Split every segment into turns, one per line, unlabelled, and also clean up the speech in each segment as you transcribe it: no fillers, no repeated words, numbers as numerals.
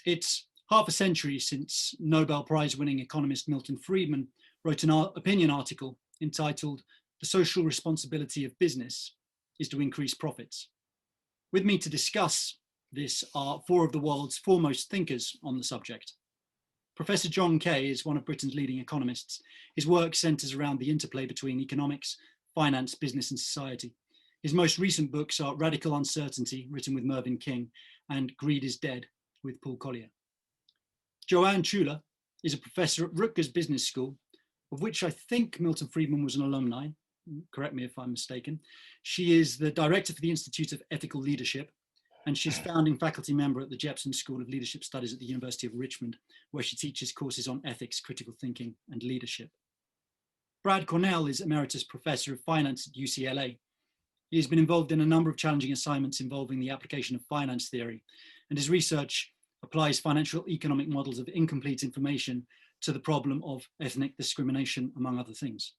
It's half a century since Nobel Prize-winning economist Milton Friedman wrote an opinion article entitled "The Social Responsibility of Business is to Increase Profits." With me to discuss this are four of the world's foremost thinkers on the subject. Professor John Kay is one of Britain's leading economists. His work centres around the interplay between economics, finance, business and society. His most recent books are Radical Uncertainty, written with Mervyn King, and Greed is Dead, with Paul Collier. Joanne Ciulla is a professor at Rutgers Business School, of which I think Milton Friedman was an alumni. Correct me if I'm mistaken. She is the director for the Institute of Ethical Leadership, and she's founding faculty member at the Jepson School of Leadership Studies at the University of Richmond, where she teaches courses on ethics, critical thinking, and leadership. Brad Cornell is Emeritus Professor of Finance at UCLA. He has been involved in a number of challenging assignments involving the application of finance theory, and his research applies financial economic models of incomplete information to the problem of ethnic discrimination, among other things.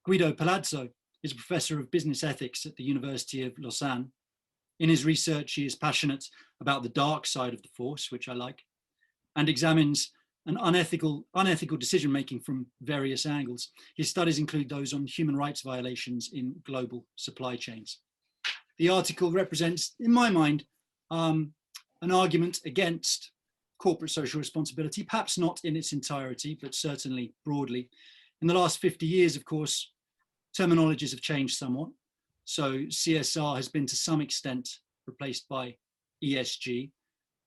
Guido Palazzo is a professor of business ethics at the University of Lausanne. In his research, he is passionate about the dark side of the force, which I like, and examines an unethical decision-making from various angles. His studies include those on human rights violations in global supply chains. The article represents, in my mind, an argument against corporate social responsibility, perhaps not in its entirety, but certainly broadly. In the last 50 years, of course, terminologies have changed somewhat. So CSR has been to some extent replaced by ESG,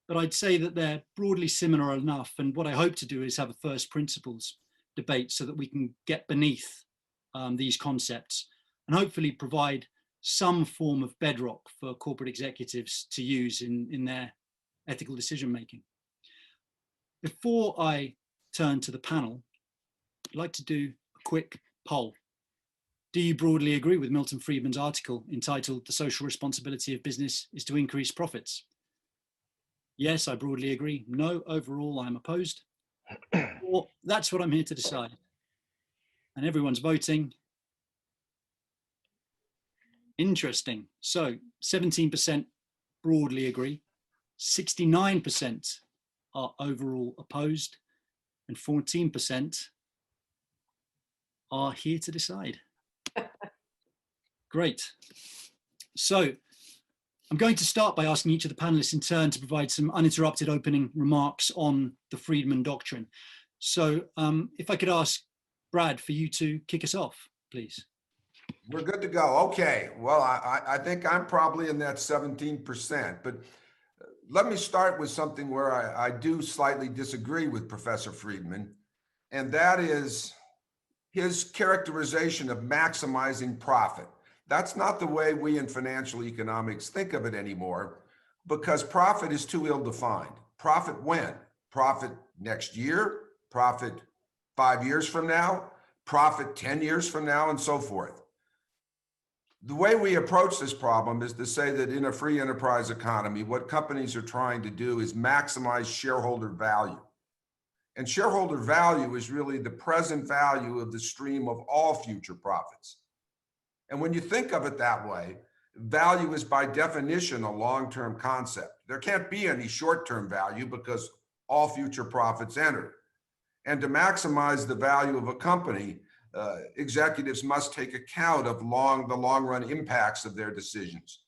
but I'd say that they're broadly similar enough. And what I hope to do is have a first principles debate so that we can get beneath these concepts and hopefully provide some form of bedrock for corporate executives to use in their ethical decision-making. Before I turn to the panel, I'd like to do a quick poll. Do you broadly agree with Milton Friedman's article entitled "The Social Responsibility of Business is to Increase Profits"? Yes, I broadly agree. No, overall, I'm opposed. Well, that's what I'm here to decide. And everyone's voting. Interesting. So 17% broadly agree, 69% are overall opposed, and 14% are here to decide. Great. So I'm going to start by asking each of the panelists in turn to provide some uninterrupted opening remarks on the Friedman doctrine. So if I could ask Brad for you to kick us off, please.
We're good to go. Okay. Well, I think I'm probably in that 17%, but let me start with something where I do slightly disagree with Professor Friedman, and that is his characterization of maximizing profit. That's not the way we in financial economics think of it anymore, because profit is too ill-defined. Profit when? Profit next year, profit 5 years from now, profit 10 years from now, and so forth. The way we approach this problem is to say that in a free enterprise economy, what companies are trying to do is maximize shareholder value. And shareholder value is really the present value of the stream of all future profits. And when you think of it that way, value is by definition a long-term concept. There can't be any short-term value because all future profits enter. And to maximize the value of a company, executives must take account of the long-run impacts of their decisions.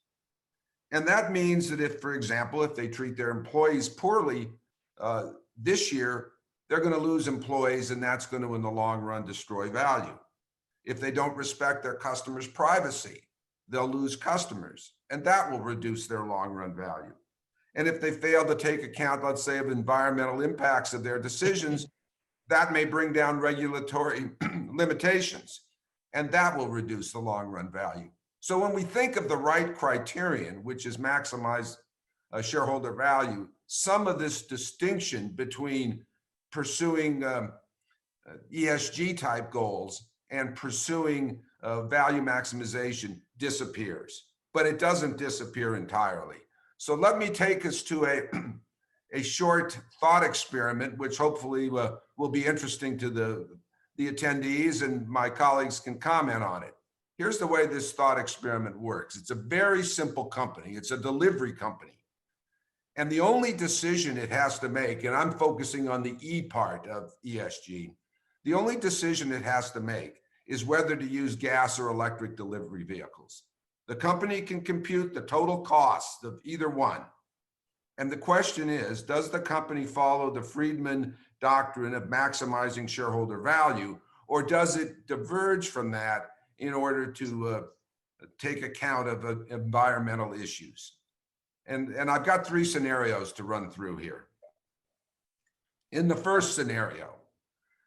And that means that if, for example, if they treat their employees poorly this year, they're going to lose employees, and that's going to, in the long run, destroy value. If they don't respect their customers' privacy, they'll lose customers, and that will reduce their long-run value. And if they fail to take account, let's say, of environmental impacts of their decisions, that may bring down regulatory limitations, and that will reduce the long-run value. So when we think of the right criterion, which is maximize shareholder value, some of this distinction between pursuing ESG type goals and pursuing value maximization disappears, but it doesn't disappear entirely. So let me take us to a short thought experiment, which hopefully will be interesting to the attendees, and my colleagues can comment on it. Here's the way this thought experiment works. It's a very simple company. It's a delivery company. And the only decision it has to make, and I'm focusing on the E part of ESG, the only decision it has to make is whether to use gas or electric delivery vehicles. The company can compute the total cost of either one. And the question is, does the company follow the Friedman doctrine of maximizing shareholder value, or does it diverge from that in order to take account of environmental issues? And I've got three scenarios to run through here. In the first scenario,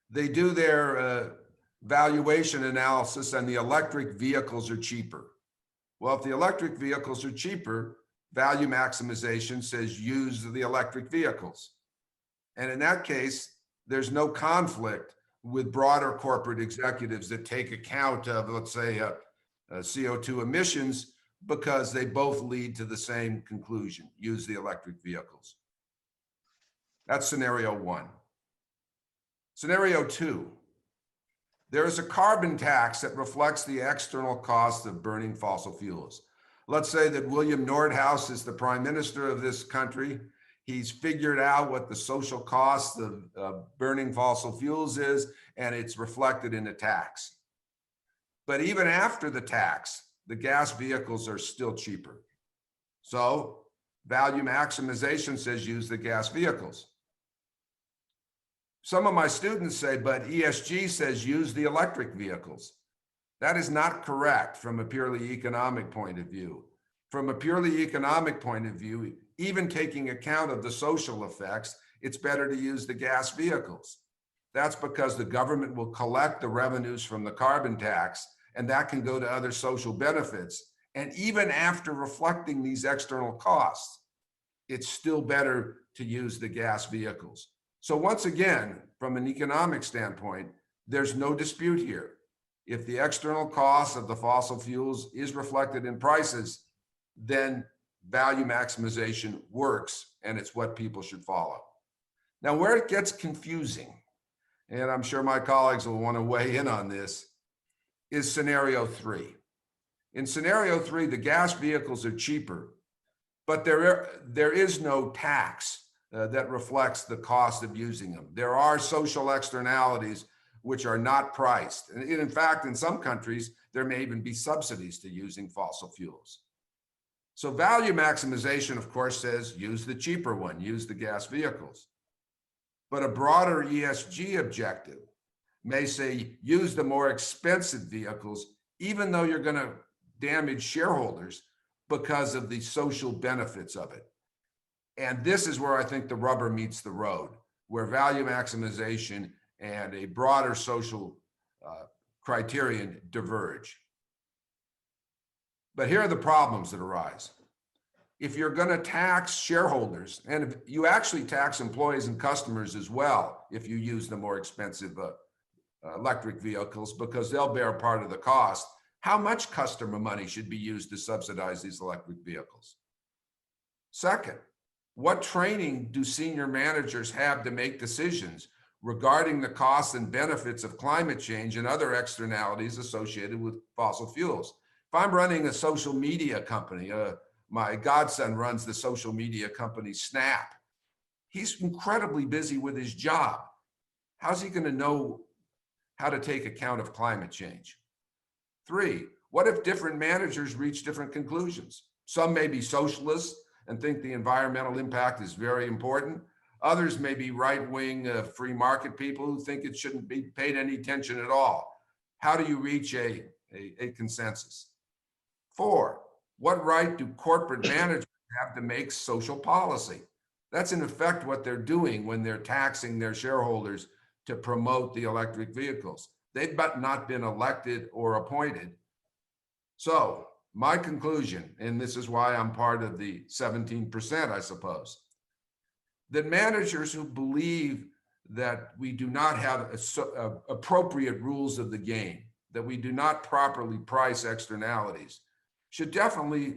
they do their valuation analysis and the electric vehicles are cheaper. Well, if the electric vehicles are cheaper, value maximization says use the electric vehicles. And in that case, there's no conflict with broader corporate executives that take account of, let's say, CO2 emissions, because they both lead to the same conclusion: use the electric vehicles. That's scenario one. Scenario two, there is a carbon tax that reflects the external cost of burning fossil fuels. Let's say that William Nordhaus is the prime minister of this country. He's figured out what the social cost of burning fossil fuels is, and it's reflected in a tax. But even after the tax, the gas vehicles are still cheaper. So value maximization says use the gas vehicles. Some of my students say, but ESG says use the electric vehicles. That is not correct from a purely economic point of view. From a purely economic point of view, even taking account of the social effects, it's better to use the gas vehicles. That's because the government will collect the revenues from the carbon tax, and that can go to other social benefits. And even after reflecting these external costs, it's still better to use the gas vehicles. So once again, from an economic standpoint, there's no dispute here. If the external cost of the fossil fuels is reflected in prices, then value maximization works, and it's what people should follow. Now, where it gets confusing, and I'm sure my colleagues will want to weigh in on this, is scenario three. In scenario three, the gas vehicles are cheaper, but there is no tax that reflects the cost of using them. There are social externalities which are not priced. And in fact, in some countries, there may even be subsidies to using fossil fuels. So value maximization, of course, says use the cheaper one, use the gas vehicles. But a broader ESG objective may say use the more expensive vehicles, even though you're going to damage shareholders because of the social benefits of it. And this is where I think the rubber meets the road, where value maximization and a broader social criterion diverge. But here are the problems that arise. If you're going to tax shareholders, and if you actually tax employees and customers as well, if you use the more expensive electric vehicles, because they'll bear part of the cost, how much customer money should be used to subsidize these electric vehicles? Second, what training do senior managers have to make decisions regarding the costs and benefits of climate change and other externalities associated with fossil fuels? If I'm running a social media company, my godson runs the social media company Snap. He's incredibly busy with his job. How's he going to know how to take account of climate change? Three, what if different managers reach different conclusions? Some may be socialists and think the environmental impact is very important. Others may be right-wing free market people who think it shouldn't be paid any attention at all. How do you reach a consensus? Four, what right do corporate managers have to make social policy? That's in effect what they're doing when they're taxing their shareholders to promote the electric vehicles. They've not been elected or appointed. So my conclusion, and this is why I'm part of the 17%, I suppose, that managers who believe that we do not have appropriate rules of the game, that we do not properly price externalities, should definitely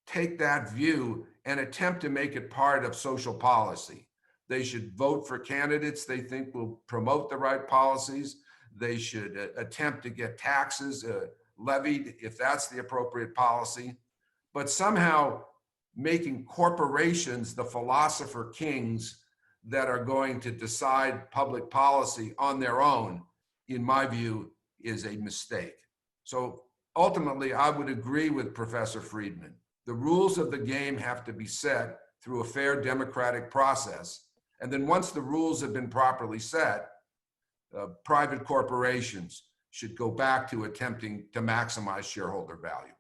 take that view and attempt to make it part of social policy. They should vote for candidates they think will promote the right policies. They should attempt to get taxes levied if that's the appropriate policy. But somehow making corporations the philosopher kings that are going to decide public policy on their own, in my view, is a mistake. So ultimately, I would agree with Professor Friedman. The rules of the game have to be set through a fair democratic process. And then once the rules have been properly set, private corporations should go back to attempting to maximize shareholder value.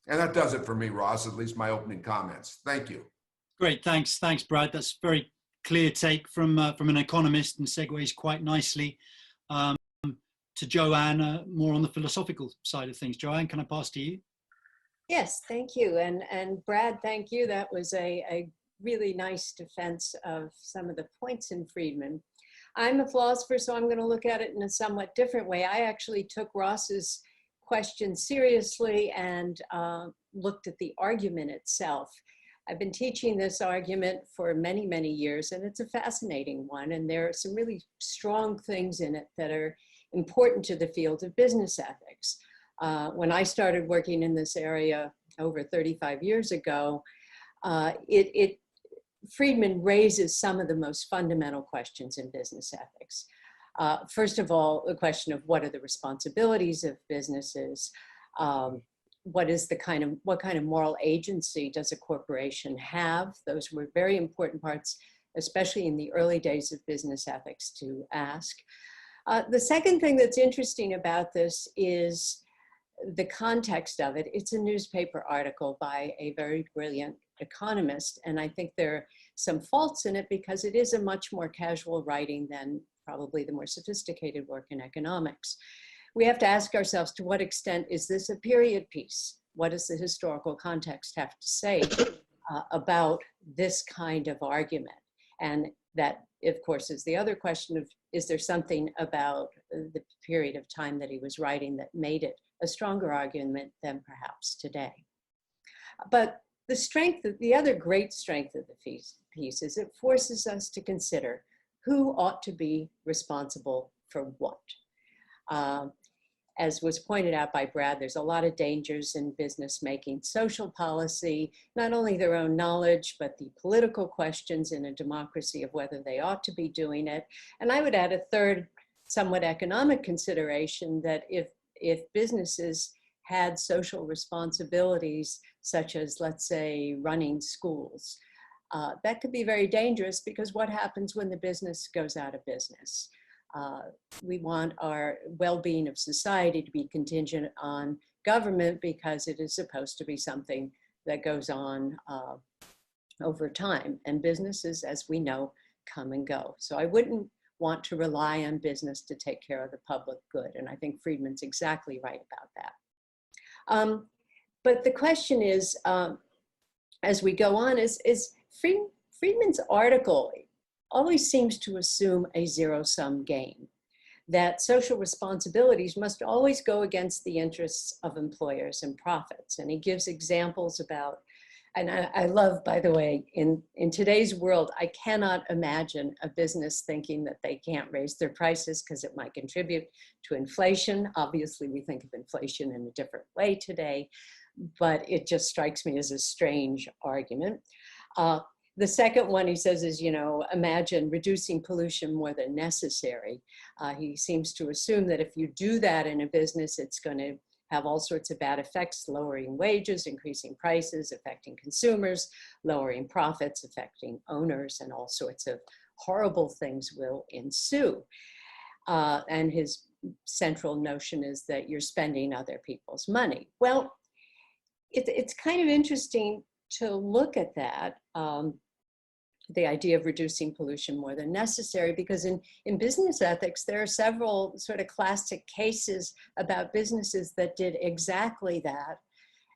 And that does it for me, Ross, at least my opening comments. Thank you.
Great, thanks, Brad. That's a very clear take from an economist and segues quite nicely to Joanne, more on the philosophical side of things. Joanne, can I pass to you?
Yes, thank you. And Brad, thank you. That was a really nice defense of some of the points in Friedman. I'm a philosopher, so I'm going to look at it in a somewhat different way. I actually took Ross's question seriously and looked at the argument itself. I've been teaching this argument for many, many years, and it's a fascinating one. And there are some really strong things in it that are important to the field of business ethics. When I started working in this area over 35 years ago, Friedman raises some of the most fundamental questions in business ethics. First of all, the question of what are the responsibilities of businesses? What kind of moral agency does a corporation have? Those were very important parts, especially in the early days of business ethics, to ask. The second thing that's interesting about this is the context of it. It's a newspaper article by a very brilliant economist, and I think there are some faults in it because it is a much more casual writing than probably the more sophisticated work in economics. We have to ask ourselves, to what extent is this a period piece? What does the historical context have to say about this kind of argument? And that, of course, is the other question of, is there something about the period of time that he was writing that made it a stronger argument than perhaps today? But the other great strength of the piece is it forces us to consider who ought to be responsible for what. As was pointed out by Brad, there's a lot of dangers in business making social policy, not only their own knowledge, but the political questions in a democracy of whether they ought to be doing it. And I would add a third, somewhat economic consideration, that if businesses had social responsibilities, such as, let's say, running schools, that could be very dangerous, because what happens when the business goes out of business? We want our well-being of society to be contingent on government, because it is supposed to be something that goes on over time. And businesses, as we know, come and go. So I wouldn't want to rely on business to take care of the public good. And I think Friedman's exactly right about that. But the question is, as we go on, is Friedman's article always seems to assume a zero-sum game, that social responsibilities must always go against the interests of employers and profits. And he gives examples about, and I love, by the way, in today's world, I cannot imagine a business thinking that they can't raise their prices because it might contribute to inflation. Obviously, we think of inflation in a different way today, but it just strikes me as a strange argument. The second one he says is, imagine reducing pollution more than necessary. He seems to assume that if you do that in a business, it's going to have all sorts of bad effects, lowering wages, increasing prices, affecting consumers, lowering profits, affecting owners, and all sorts of horrible things will ensue. And his central notion is that you're spending other people's money. Well, it's kind of interesting to look at that, the idea of reducing pollution more than necessary, because in business ethics, there are several sort of classic cases about businesses that did exactly that.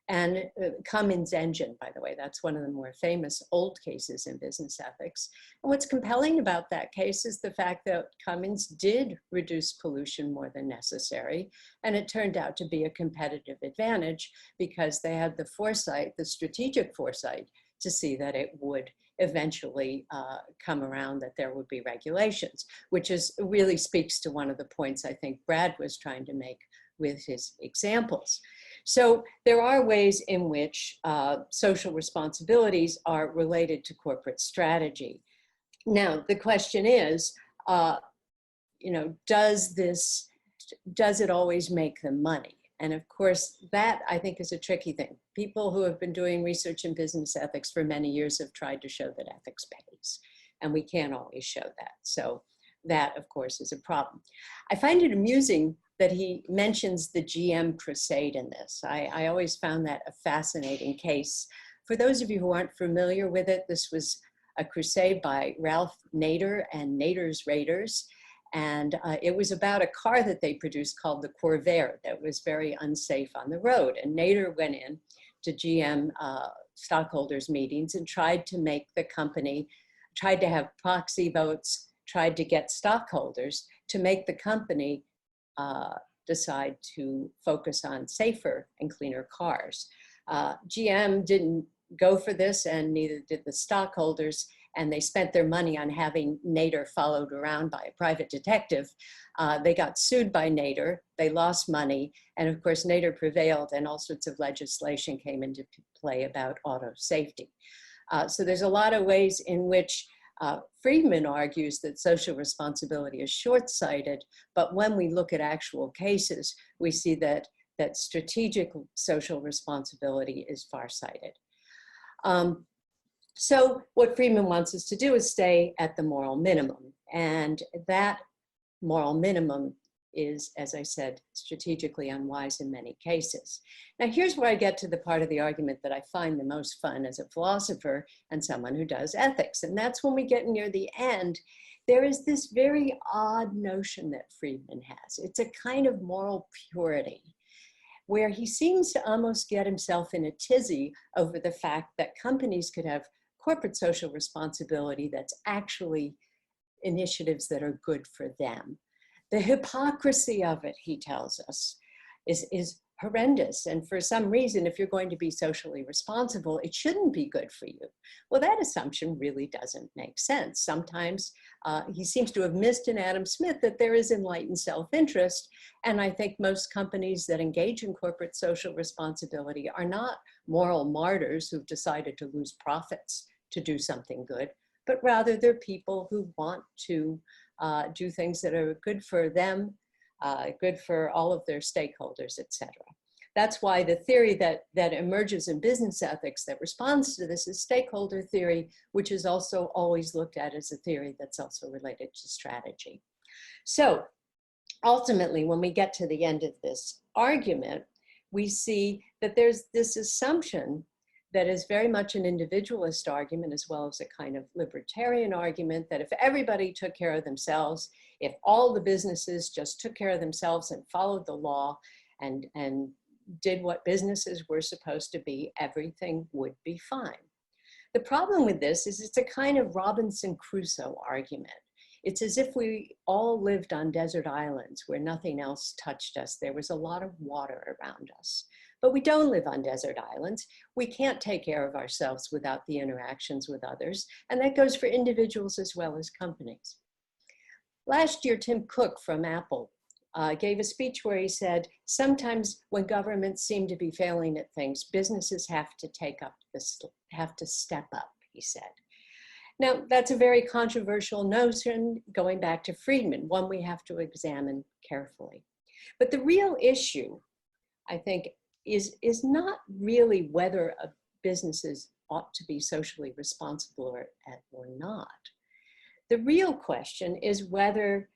And Cummins' engine, by the way, that's one of the more famous old cases in business ethics. And what's compelling about that case is the fact that Cummins did reduce pollution more than necessary. And it turned out to be a competitive advantage because they had the foresight, the strategic foresight, to see that it would eventually come around, that there would be regulations, which really speaks to one of the points I think Brad was trying to make with his examples. So there are ways in which social responsibilities are related to corporate strategy. Now, the question is, does it always make them money? And of course, that I think is a tricky thing. People who have been doing research in business ethics for many years have tried to show that ethics pays, and we can't always show that. So that, of course, is a problem. I find it amusing that he mentions the GM crusade in this. I always found that a fascinating case. For those of you who aren't familiar with it, this was a crusade by Ralph Nader and Nader's Raiders. And it was about a car that they produced called the Corvair that was very unsafe on the road. And Nader went in to GM stockholders meetings and tried to make the company, tried to have proxy votes, tried to get stockholders to make the company decide to focus on safer and cleaner cars. GM didn't go for this, and neither did the stockholders, and they spent their money on having Nader followed around by a private detective. They got sued by Nader, they lost money, and of course Nader prevailed, and all sorts of legislation came into play about auto safety. So there's a lot of ways in which Friedman argues that social responsibility is short-sighted, but when we look at actual cases, we see that strategic social responsibility is far-sighted. So what Friedman wants us to do is stay at the moral minimum, and that moral minimum is, as I said, strategically unwise in many cases. Now, here's where I get to the part of the argument that I find the most fun as a philosopher and someone who does ethics. And that's when we get near the end, there is this very odd notion that Friedman has. It's a kind of moral purity, where he seems to almost get himself in a tizzy over the fact that companies could have corporate social responsibility that's actually initiatives that are good for them. The hypocrisy of it, he tells us, is horrendous. And for some reason, if you're going to be socially responsible, it shouldn't be good for you. Well, that assumption really doesn't make sense. Sometimes he seems to have missed in Adam Smith that there is enlightened self-interest. And I think most companies that engage in corporate social responsibility are not moral martyrs who've decided to lose profits to do something good, but rather they're people who want to do things that are good for them, good for all of their stakeholders, etc. That's why the theory that emerges in business ethics that responds to this is stakeholder theory, which is also always looked at as a theory that's also related to strategy. So ultimately, when we get to the end of this argument, we see that there's this assumption that is very much an individualist argument as well as a kind of libertarian argument that if everybody took care of themselves, if all the businesses just took care of themselves and followed the law and did what businesses were supposed to be, everything would be fine. The problem with this is it's a kind of Robinson Crusoe argument. It's as if we all lived on desert islands where nothing else touched us. There was a lot of water around us. But we don't live on desert islands. We can't take care of ourselves without the interactions with others. And that goes for individuals as well as companies. Last year, Tim Cook from Apple gave a speech where he said, sometimes when governments seem to be failing at things, businesses have to step up, he said. Now, that's a very controversial notion going back to Friedman, one we have to examine carefully. But the real issue, I think, is not really whether businesses ought to be socially responsible or not. The real question is whether,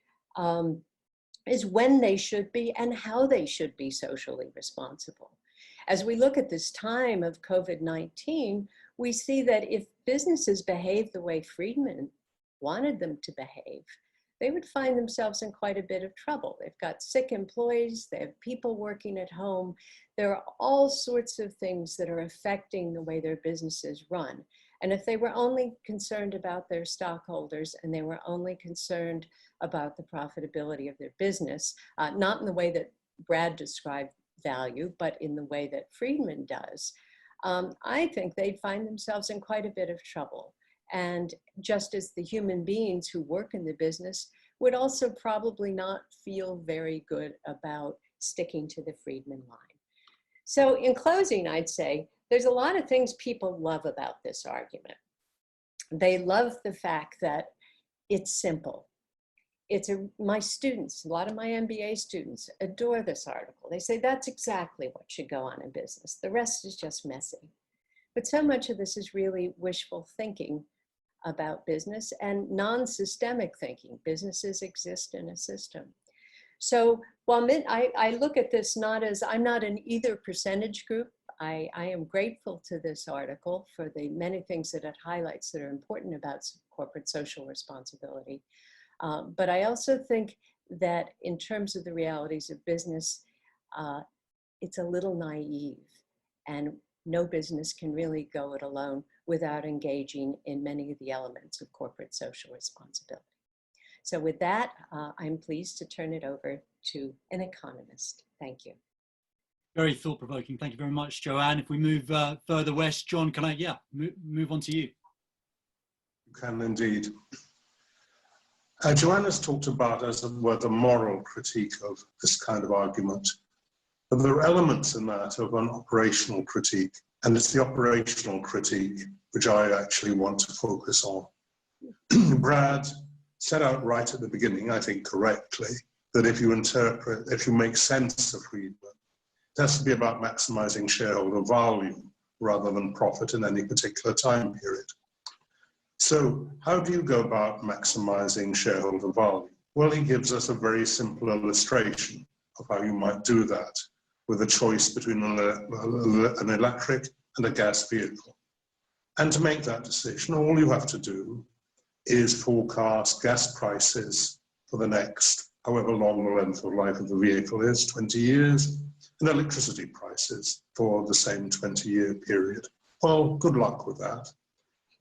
is when they should be and how they should be socially responsible. As we look at this time of COVID-19, we see that if businesses behave the way Friedman wanted them to behave, they would find themselves in quite a bit of trouble. They've got sick employees, they have people working at home. There are all sorts of things that are affecting the way their businesses run. And if they were only concerned about their stockholders and they were only concerned about the profitability of their business, not in the way that Brad described value, but in the way that Friedman does, I think they'd find themselves in quite a bit of trouble. And just as the human beings who work in the business would also probably not feel very good about sticking to the Friedman line. So in closing, I'd say there's a lot of things people love about this argument. They love the fact that it's simple. My students, a lot of my MBA students adore this article. They say that's exactly what should go on in business. The rest is just messy. But so much of this is really wishful thinking about business and non-systemic thinking. Businesses exist in a system. So while I look at this not as, I'm not in either percentage group. I am grateful to this article for the many things that it highlights that are important about corporate social responsibility. But I also think that in terms of the realities of business, it's a little naive, and no business can really go it alone without engaging in many of the elements of corporate social responsibility. So with that, I'm pleased to turn it over to an economist. Thank you.
Very thought-provoking. Thank you very much, Joanne. If we move further west, John, can I, move on to you?
You can indeed. Joanne has talked about, as it were, the moral critique of this kind of argument. But there are elements in that of an operational critique, and it's the operational critique which I actually want to focus on. Brad set out right at the beginning, I think correctly, that if you make sense of Friedman, it has to be about maximizing shareholder value rather than profit in any particular time period. So how do you go about maximizing shareholder value? Well, he gives us a very simple illustration of how you might do that with a choice between an electric and a gas vehicle. And to make that decision, all you have to do is forecast gas prices for the next, however long the length of life of the vehicle is, 20 years, and electricity prices for the same 20-year period. Well, good luck with that.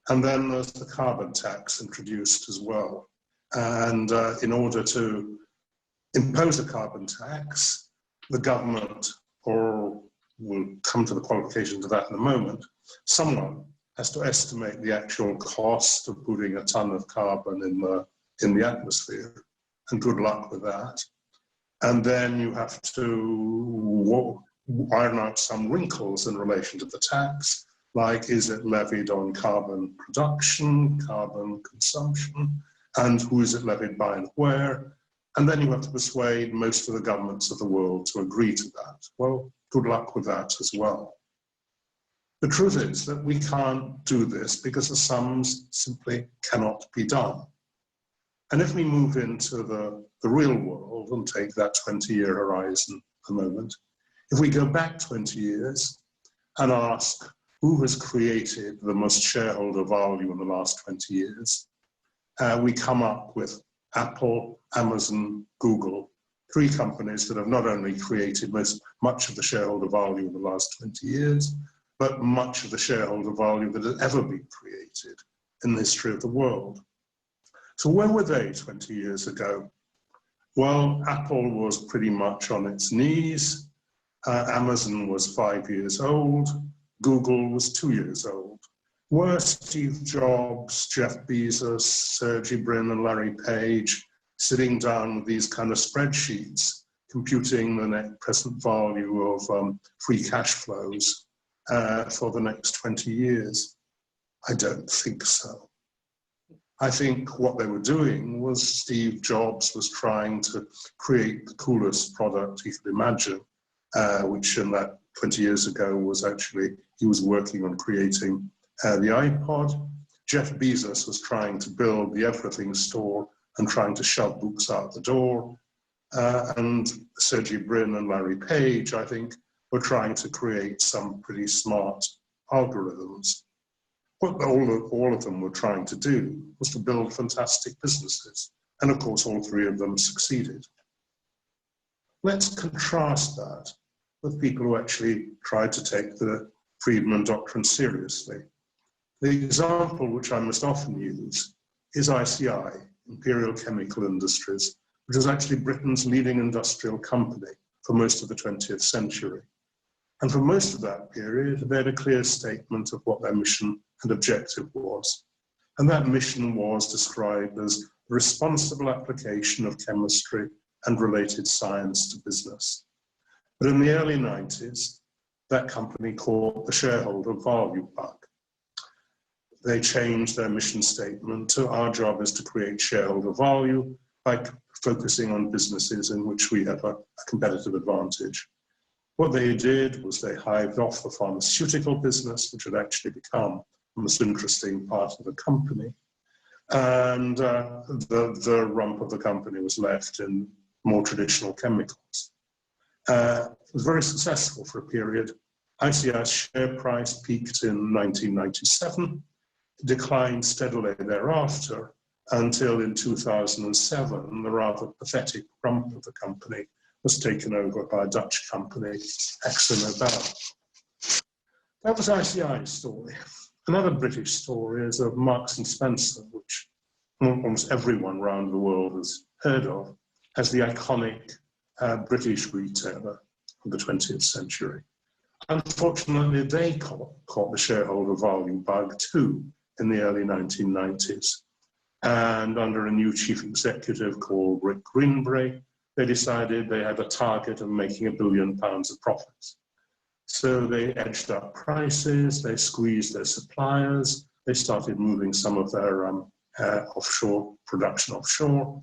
And then there's the carbon tax introduced as well. And in order to impose a carbon tax, the government, or we'll come to the qualifications of that in a moment, someone has to estimate the actual cost of putting a ton of carbon in the atmosphere. And good luck with that. And then you have to iron out some wrinkles in relation to the tax, like is it levied on carbon production, carbon consumption, and who is it levied by and where? And then you have to persuade most of the governments of the world to agree to that. Well, good luck with that as well. The truth is that we can't do this because the sums simply cannot be done. And if we move into the real world and take that 20-year horizon a moment, if we go back 20 years and ask who has created the most shareholder value in the last 20 years, we come up with Apple, Amazon, Google, three companies that have not only created much of the shareholder value in the last 20 years, but much of the shareholder value that has ever been created in the history of the world. So where were they 20 years ago? Well, Apple was pretty much on its knees. Amazon was 5 years old. Google was 2 years old. Were Steve Jobs, Jeff Bezos, Sergey Brin, and Larry Page sitting down with these kind of spreadsheets, computing the net present value of free cash flows for the next 20 years? I don't think so. I think what they were doing was Steve Jobs was trying to create the coolest product he could imagine, which in that 20 years ago was actually, he was working on creating the iPod. Jeff Bezos was trying to build the everything store and trying to shove books out the door. And Sergey Brin and Larry Page, I think, were trying to create some pretty smart algorithms. What all of them were trying to do was to build fantastic businesses. And of course, all three of them succeeded. Let's contrast that with people who actually tried to take the Friedman doctrine seriously. The example which I most often use is ICI, Imperial Chemical Industries, which was actually Britain's leading industrial company for most of the 20th century. And for most of that period, they had a clear statement of what their mission and objective was. And that mission was described as the responsible application of chemistry and related science to business. But in the early 90s, that company caught the shareholder value bug. They changed their mission statement to our job is to create shareholder value by focusing on businesses in which we have a competitive advantage. What they did was they hived off the pharmaceutical business, which had actually become the most interesting part of the company. And the rump of the company was left in more traditional chemicals. It was very successful for a period. ICI's share price peaked in 1997, declined steadily thereafter until in 2007, the rather pathetic rump of the company was taken over by a Dutch company, AkzoNobel. That was ICI's story. Another British story is of Marks and Spencer, which almost everyone around the world has heard of as the iconic British retailer of the 20th century. Unfortunately, they caught the shareholder value bug too in the early 1990s. And under a new chief executive called Rick Greenbury, they decided they had a target of making £1 billion of profits. So they edged up prices, they squeezed their suppliers, they started moving some of their offshore production offshore.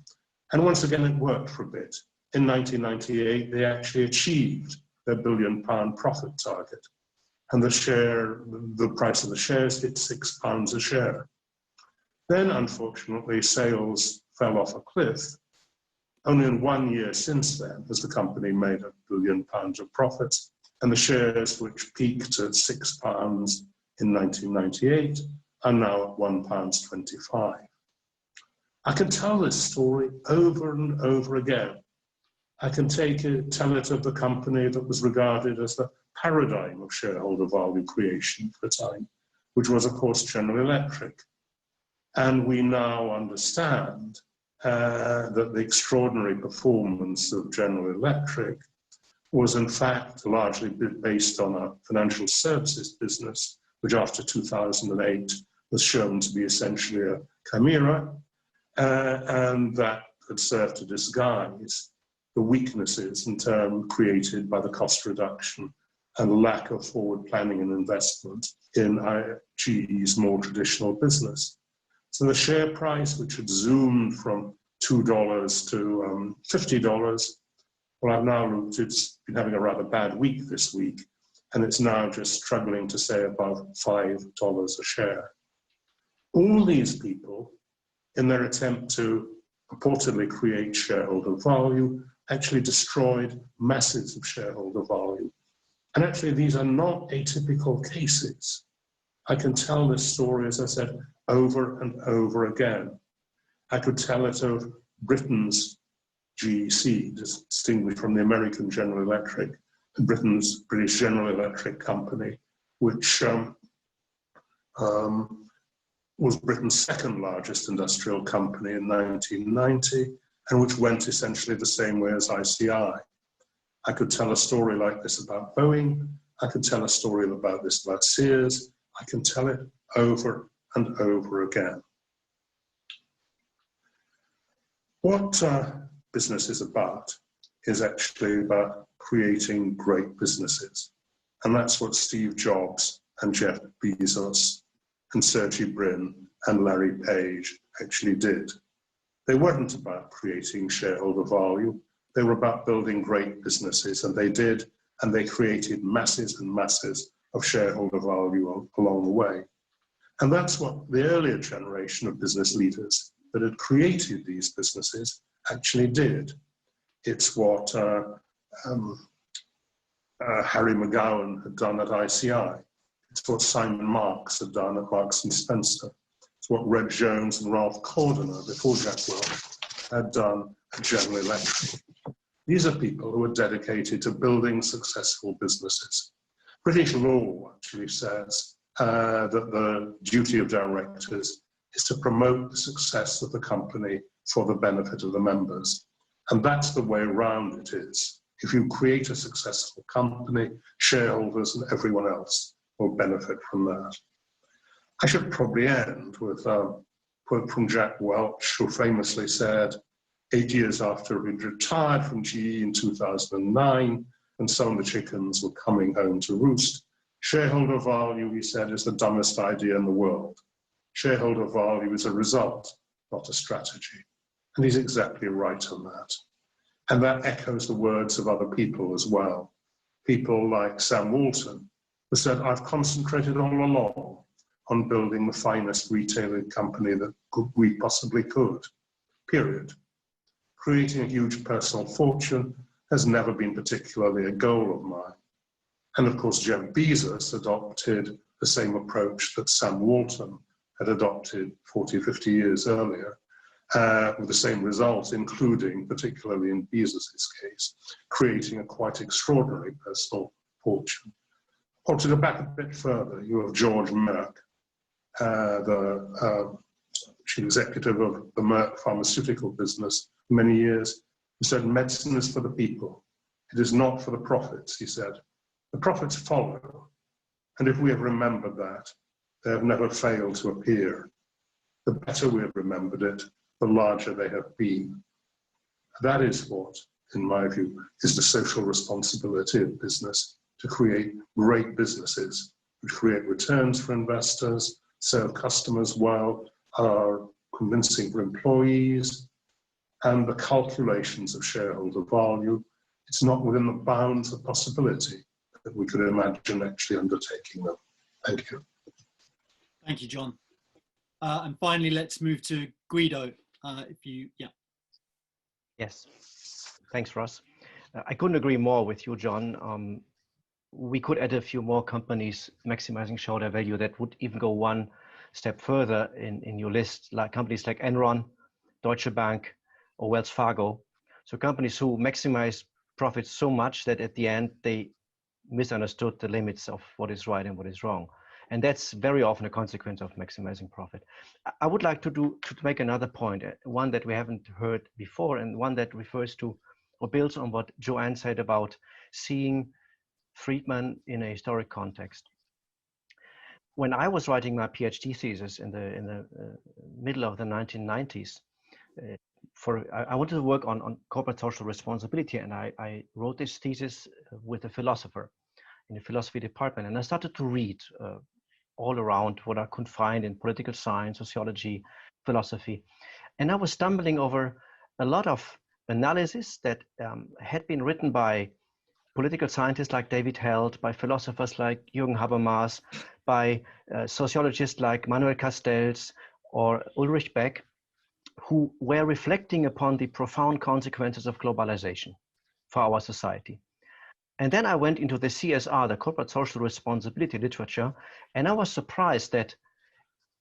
And once again, it worked for a bit. In 1998, they actually achieved their £1 billion profit target. And the price of the shares hit £6 a share. Then, unfortunately, sales fell off a cliff. Only in 1 year since then has the company made £1 billion of profits, and the shares, which peaked at £6 in 1998, are now at £1.25. I can tell this story over and over again. I can tell it of the company that was regarded as the paradigm of shareholder value creation for a time, which was, of course, General Electric. And we now understand that the extraordinary performance of General Electric was in fact largely based on a financial services business, which after 2008 was shown to be essentially a chimera, and that had served to disguise the weaknesses in turn created by the cost reduction and lack of forward planning and investment in GE's more traditional business. So the share price, which had zoomed from $2 to $50, well, I've now looked, it's been having a rather bad week this week, and it's now just struggling to stay above $5 a share. All these people, in their attempt to purportedly create shareholder value, actually destroyed masses of shareholder value. And actually, these are not atypical cases. I can tell this story, as I said, over and over again. I could tell it of Britain's GEC, distinguished from the American General Electric, British General Electric Company, which was Britain's second largest industrial company in 1990, and which went essentially the same way as ICI. I could tell a story like this about Boeing. I could tell a story about this about Sears. I can tell it over and over again. What business is about is actually about creating great businesses. And that's what Steve Jobs and Jeff Bezos and Sergey Brin and Larry Page actually did. They weren't about creating shareholder value. They were about building great businesses, and they did, and they created masses and masses of shareholder value along the way. And that's what the earlier generation of business leaders that had created these businesses actually did. It's what Harry McGowan had done at ICI. It's what Simon Marks had done at Marks and Spencer. It's what Red Jones and Ralph Cordiner, before Jack Welch, had done at General Electric. These are people who are dedicated to building successful businesses. British law actually says that the duty of directors is to promote the success of the company for the benefit of the members. And that's the way around it is. If you create a successful company, shareholders and everyone else will benefit from that. I should probably end with a quote from Jack Welch, who famously said, 8 years after he'd retired from GE in 2009, and some of the chickens were coming home to roost. Shareholder value, he said, is the dumbest idea in the world. Shareholder value is a result, not a strategy. And he's exactly right on that. And that echoes the words of other people as well. People like Sam Walton, who said, I've concentrated all along on building the finest retailing company that we possibly could, period. Creating a huge personal fortune has never been particularly a goal of mine. And of course, Jeff Bezos adopted the same approach that Sam Walton had adopted 40, 50 years earlier, with the same results, including, particularly in Bezos' case, creating a quite extraordinary personal fortune. Or to go back a bit further, you have George Merck, the chief executive of the Merck pharmaceutical business for many years, who said, medicine is for the people. It is not for the profits, he said. The profits follow. And if we have remembered that, they have never failed to appear. The better we have remembered it, the larger they have been. That is what, in my view, is the social responsibility of business, to create great businesses which create returns for investors, serve customers well, are convincing for employees, and the calculations of shareholder value. It's not within the bounds of possibility that we could imagine actually undertaking them. Thank you.
Thank you, John. And finally, let's move to Guido.
Yes, thanks, Ross. I couldn't agree more with you, John. We could add a few more companies maximizing shareholder value that would even go one step further in your list, like companies like Enron, Deutsche Bank, or Wells Fargo. So companies who maximize profits so much that at the end they misunderstood the limits of what is right and what is wrong. And that's very often a consequence of maximizing profit. I would like to make another point, one that we haven't heard before, and one that refers to or builds on what Joanne said about seeing Friedman in a historic context. When I was writing my PhD thesis in the middle of the 1990s, I wanted to work on corporate social responsibility, and I wrote this thesis with a philosopher in the philosophy department, and I started to read all around what I could find in political science, sociology, philosophy, and I was stumbling over a lot of analysis that had been written by political scientists like David Held, by philosophers like Jürgen Habermas, by sociologists like Manuel Castells or Ulrich Beck, who were reflecting upon the profound consequences of globalization for our society. And then I went into the CSR, the corporate social responsibility literature, and I was surprised that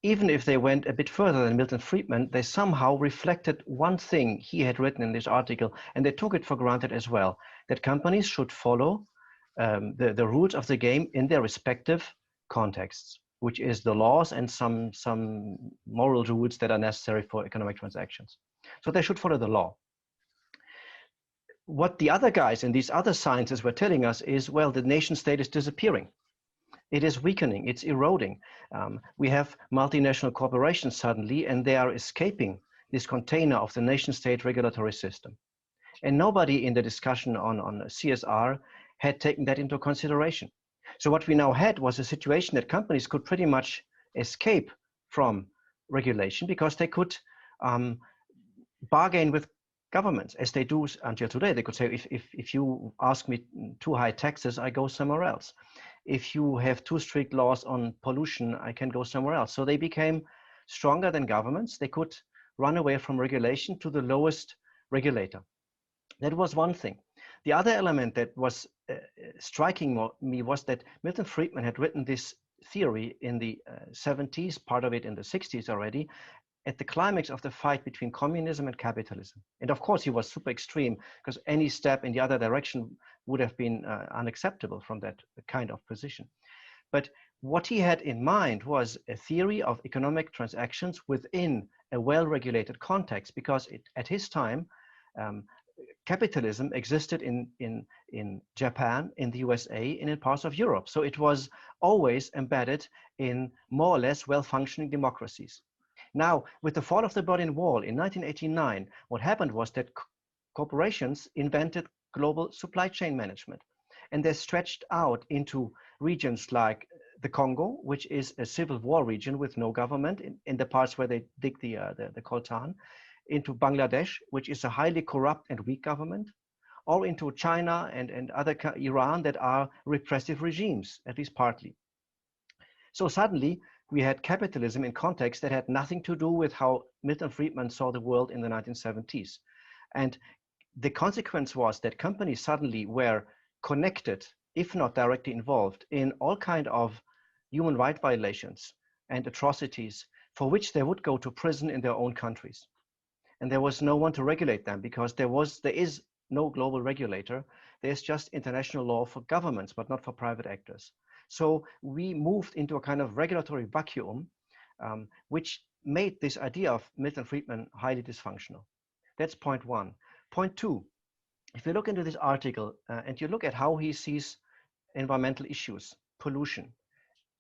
even if they went a bit further than Milton Friedman, they somehow reflected one thing he had written in this article, and they took it for granted as well, that companies should follow the rules of the game in their respective contexts, which is the laws and some moral rules that are necessary for economic transactions. So they should follow the law. What the other guys in these other sciences were telling us is, well, the nation state is disappearing. It is weakening, it's eroding. We have multinational corporations suddenly, and they are escaping this container of the nation state regulatory system. And nobody in the discussion on CSR had taken that into consideration. So what we now had was a situation that companies could pretty much escape from regulation because they could bargain with governments, as they do until today. They could say, if you ask me too high taxes, I go somewhere else. If you have too strict laws on pollution, I can go somewhere else. So they became stronger than governments. They could run away from regulation to the lowest regulator. That was one thing. The other element that was striking me was that Milton Friedman had written this theory in the 70s, part of it in the 60s already, at the climax of the fight between communism and capitalism. And of course, he was super extreme because any step in the other direction would have been unacceptable from that kind of position. But what he had in mind was a theory of economic transactions within a well-regulated context, because at his time, capitalism existed in Japan, in the USA, and in parts of Europe. So it was always embedded in more or less well-functioning democracies. Now, with the fall of the Berlin Wall in 1989, what happened was that corporations invented global supply chain management. And they're stretched out into regions like the Congo, which is a civil war region with no government in the parts where they dig the coltan, into Bangladesh, which is a highly corrupt and weak government, or into China and other Iran that are repressive regimes, at least partly. So suddenly we had capitalism in context that had nothing to do with how Milton Friedman saw the world in the 1970s. And the consequence was that companies suddenly were connected, if not directly involved, in all kinds of human rights violations and atrocities for which they would go to prison in their own countries. And there was no one to regulate them because there is no global regulator. There's just international law for governments, but not for private actors. So we moved into a kind of regulatory vacuum, which made this idea of Milton Friedman highly dysfunctional. That's point one. Point two, if you look into this article and you look at how he sees environmental issues, pollution,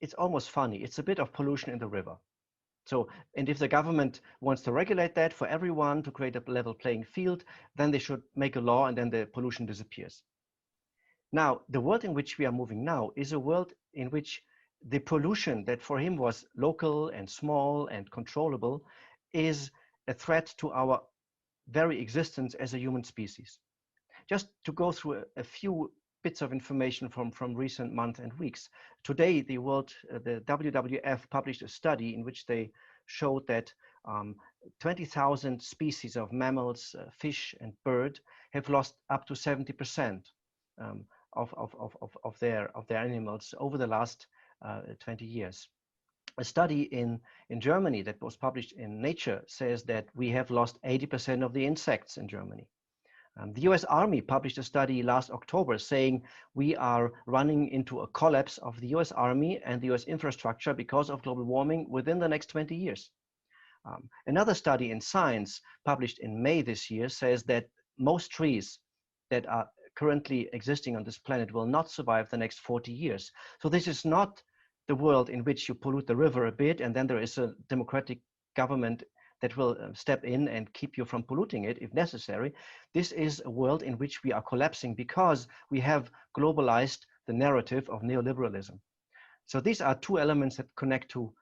it's almost funny. It's a bit of pollution in the river. So, and if the government wants to regulate that for everyone to create a level playing field, then they should make a law and then the pollution disappears. Now, the world in which we are moving now is a world in which the pollution that for him was local and small and controllable is a threat to our very existence as a human species. Just to go through a few bits of information from recent months and weeks. Today, the WWF published a study in which they showed that 20,000 species of mammals, fish, and bird have lost up to 70% of their animals over the last 20 years. A study in Germany that was published in Nature says that we have lost 80% of the insects in Germany. The US Army published a study last October saying we are running into a collapse of the US Army and the US infrastructure because of global warming within the next 20 years. Another study in Science published in May this year says that most trees that are currently existing on this planet will not survive the next 40 years. So this is not the world in which you pollute the river a bit and then there is a democratic government that will step in and keep you from polluting it if necessary. This is a world in which we are collapsing because we have globalized the narrative of neoliberalism. So these are two elements that connect to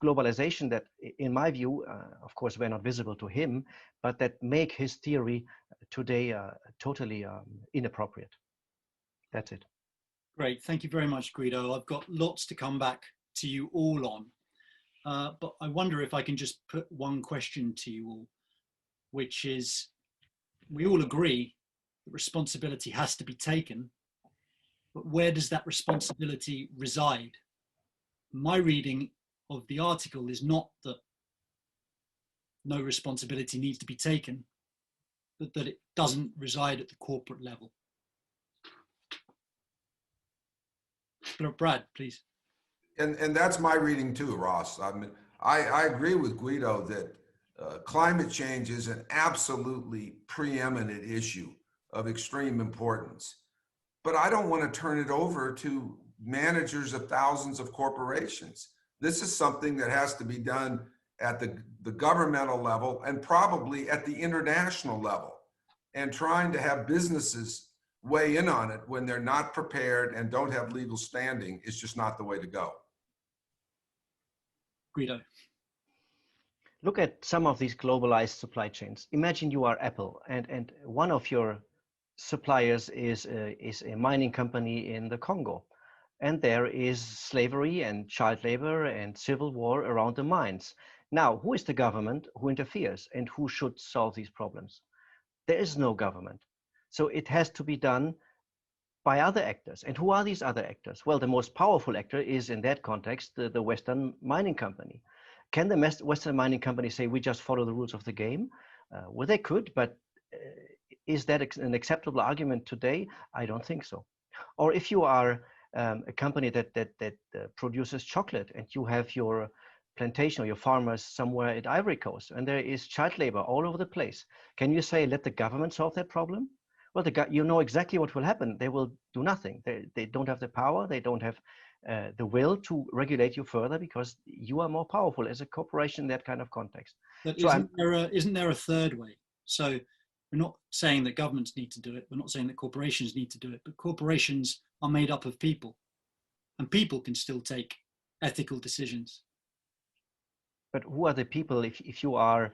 globalization that, in my view, of course, were not visible to him, but that make his theory today totally inappropriate. That's it.
Great, thank you very much, Guido. I've got lots to come back to you all on. But I wonder if I can just put one question to you all, which is, we all agree that responsibility has to be taken, but where does that responsibility reside? My reading of the article is not that no responsibility needs to be taken, but that it doesn't reside at the corporate level. Brad, please.
And that's my reading too, Ross. I mean, I agree with Guido that climate change is an absolutely preeminent issue of extreme importance. But I don't want to turn it over to managers of thousands of corporations. This is something that has to be done at the governmental level and probably at the international level. And trying to have businesses weigh in on it when they're not prepared and don't have legal standing is just not the way to go.
Guido.
Look at some of these globalized supply chains. Imagine you are Apple and one of your suppliers is a mining company in the Congo. And there is slavery and child labor and civil war around the mines. Now, who is the government who interferes and who should solve these problems? There is no government. So it has to be done by other actors. And who are these other actors? Well, the most powerful actor is in that context, the Western mining company. Can the Western mining company say, we just follow the rules of the game? Well, they could, but is that an acceptable argument today? I don't think so. Or if you are a company that produces chocolate and you have your plantation or your farmers somewhere at Ivory Coast and there is child labor all over the place, can you say, let the government solve that problem? Well, you know exactly what will happen. They will do nothing. They don't have the power. They don't have the will to regulate you further because you are more powerful as a corporation in that kind of context.
But
so
isn't there a third way? So we're not saying that governments need to do it. We're not saying that corporations need to do it, but corporations are made up of people, and people can still take ethical decisions.
But who are the people? If you are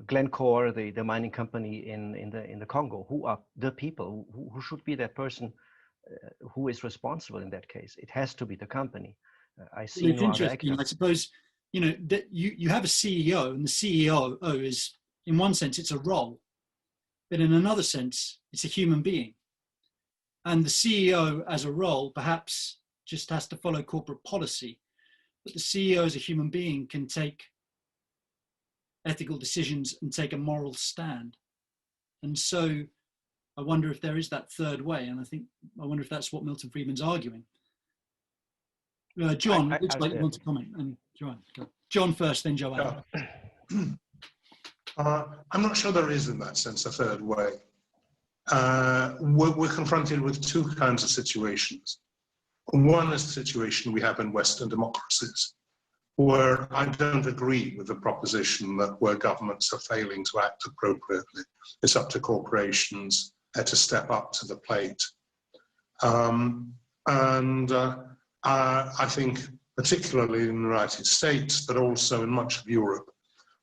Glencore, the mining company in the Congo, who are the people? Who should be that person who is responsible in that case? It has to be the company. I see
It's
no other
interesting.
actor.
I suppose, you know, that you have a CEO, and the CEO is, in one sense, it's a role, but in another sense, it's a human being. And the CEO as a role perhaps just has to follow corporate policy, but the CEO as a human being can take ethical decisions and take a moral stand. And so I wonder if there is that third way, and I wonder if that's what Milton Friedman's arguing. John, it looks like you want to comment, and Joanne, go. John first, then Joanne.
Yeah. I'm not sure there is, in that sense, a third way. We're confronted with two kinds of situations. One is the situation we have in Western democracies, where I don't agree with the proposition that where governments are failing to act appropriately, it's up to corporations to step up to the plate. I think, particularly in the United States, but also in much of Europe,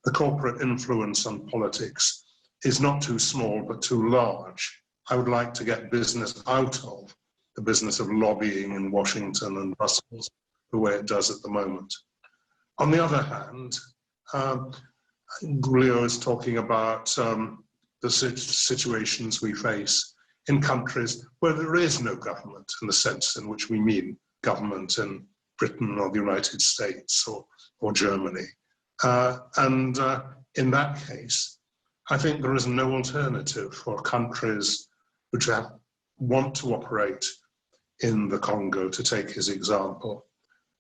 the corporate influence on politics is not too small, but too large. I would like to get business out of the business of lobbying in Washington and Brussels the way it does at the moment. On the other hand, Guido is talking about the situations we face in countries where there is no government in the sense in which we mean government in Britain or the United States or Germany. In that case, I think there is no alternative for countries which want to operate in the Congo, to take his example,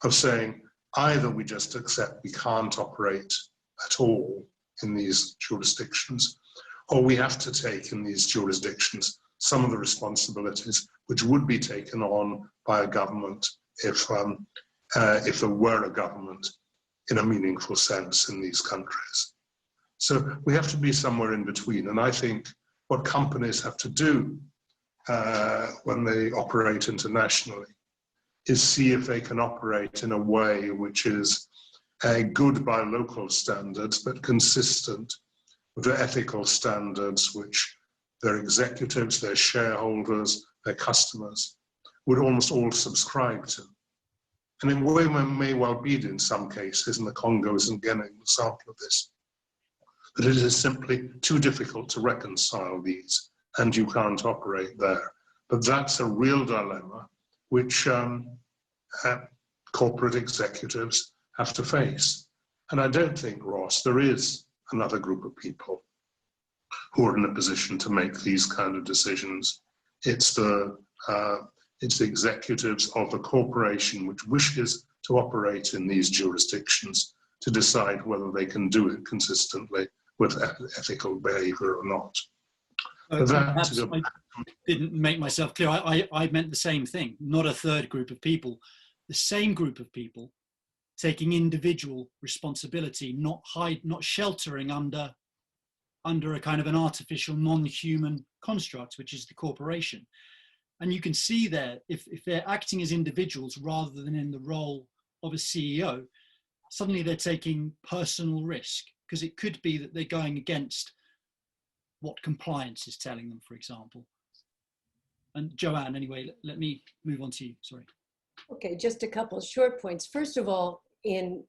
of saying either we just accept we can't operate at all in these jurisdictions, or we have to take in these jurisdictions some of the responsibilities which would be taken on by a government if there were a government in a meaningful sense in these countries. So we have to be somewhere in between. And I think what companies have to do when they operate internationally is see if they can operate in a way which is good by local standards, but consistent with the ethical standards which their executives, their shareholders, their customers would almost all subscribe to. And in a way, may well be in some cases, and the Congo isn't again an example of this, but it is simply too difficult to reconcile these, and you can't operate there. But that's a real dilemma which corporate executives have to face. And I don't think, Ross, there is another group of people who are in a position to make these kind of decisions. It's the executives of the corporation which wishes to operate in these jurisdictions to decide whether they can do it consistently with ethical behavior or not.
Perhaps I didn't make myself clear. I meant the same thing, not a third group of people, the same group of people taking individual responsibility, not sheltering under a kind of an artificial non-human construct, which is the corporation. And you can see there, if they're acting as individuals rather than in the role of a CEO, suddenly they're taking personal risk, because it could be that they're going against what compliance is telling them, for example. And Joanne, anyway, let me move on to you, sorry.
Okay, just a couple of short points. First of all, in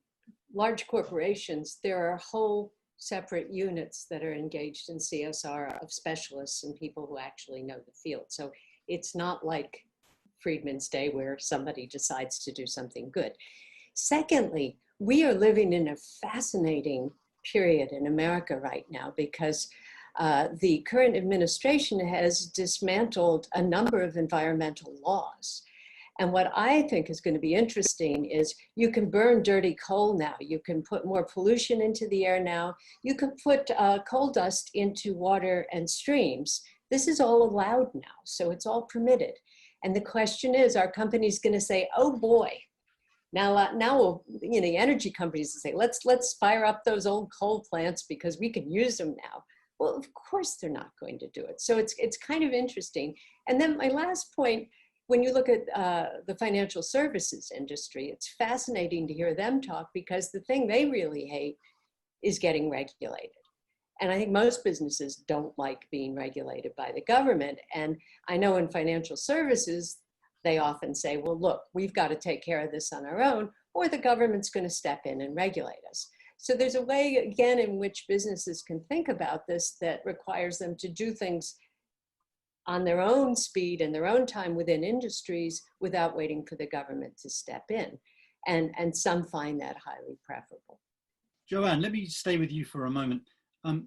large corporations, there are whole separate units that are engaged in CSR of specialists and people who actually know the field. So it's not like Friedman's day where somebody decides to do something good. Secondly, we are living in a fascinating period in America right now because the current administration has dismantled a number of environmental laws. And what I think is going to be interesting is you can burn dirty coal now. You can put more pollution into the air now. You can put coal dust into water and streams. This is all allowed now, so it's all permitted. And the question is, are companies going to say, oh boy, now we'll, the energy companies will say, let's fire up those old coal plants because we can use them now. Well, of course they're not going to do it. So it's kind of interesting. And then my last point, when you look at the financial services industry, it's fascinating to hear them talk, because the thing they really hate is getting regulated. And I think most businesses don't like being regulated by the government. And I know in financial services, they often say, well, look, we've got to take care of this on our own, or the government's going to step in and regulate us. So there's a way, again, in which businesses can think about this that requires them to do things on their own speed and their own time within industries without waiting for the government to step in. And some find that highly preferable.
Joanne, let me stay with you for a moment.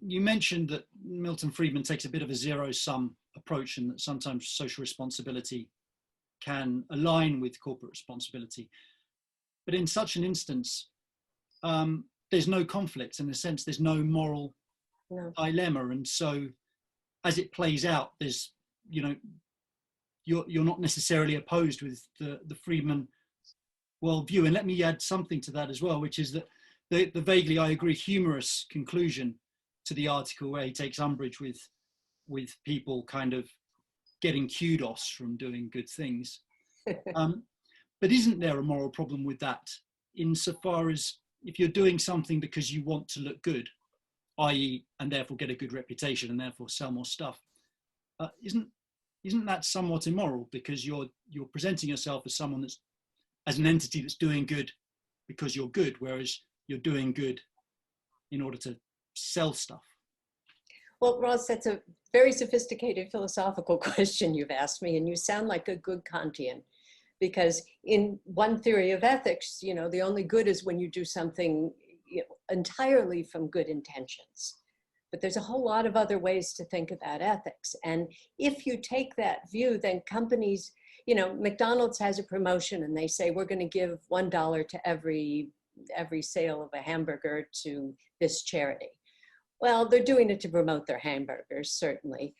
You mentioned that Milton Friedman takes a bit of a zero-sum approach, and that sometimes social responsibility can align with corporate responsibility. But in such an instance, there's no conflict. In a sense, there's no moral dilemma. And so as it plays out, there's, you know, you're not necessarily opposed with the Friedman worldview. And let me add something to that as well, which is that the vaguely, I agree, humorous conclusion to the article, where he takes umbrage with people kind of getting kudos from doing good things. But isn't there a moral problem with that, insofar as if you're doing something because you want to look good, i.e., and therefore get a good reputation and therefore sell more stuff, isn't that somewhat immoral, because you're presenting yourself as someone that's, as an entity that's doing good because you're good, whereas you're doing good in order to sell stuff?
Well, Ross, that's a very sophisticated philosophical question you've asked me, and you sound like a good Kantian, because in one theory of ethics, you know, the only good is when you do something, you know, entirely from good intentions. But there's a whole lot of other ways to think about ethics. And if you take that view, then companies, you know, McDonald's has a promotion and they say, we're going to give $1 to every sale of a hamburger to this charity. Well, they're doing it to promote their hamburgers, certainly,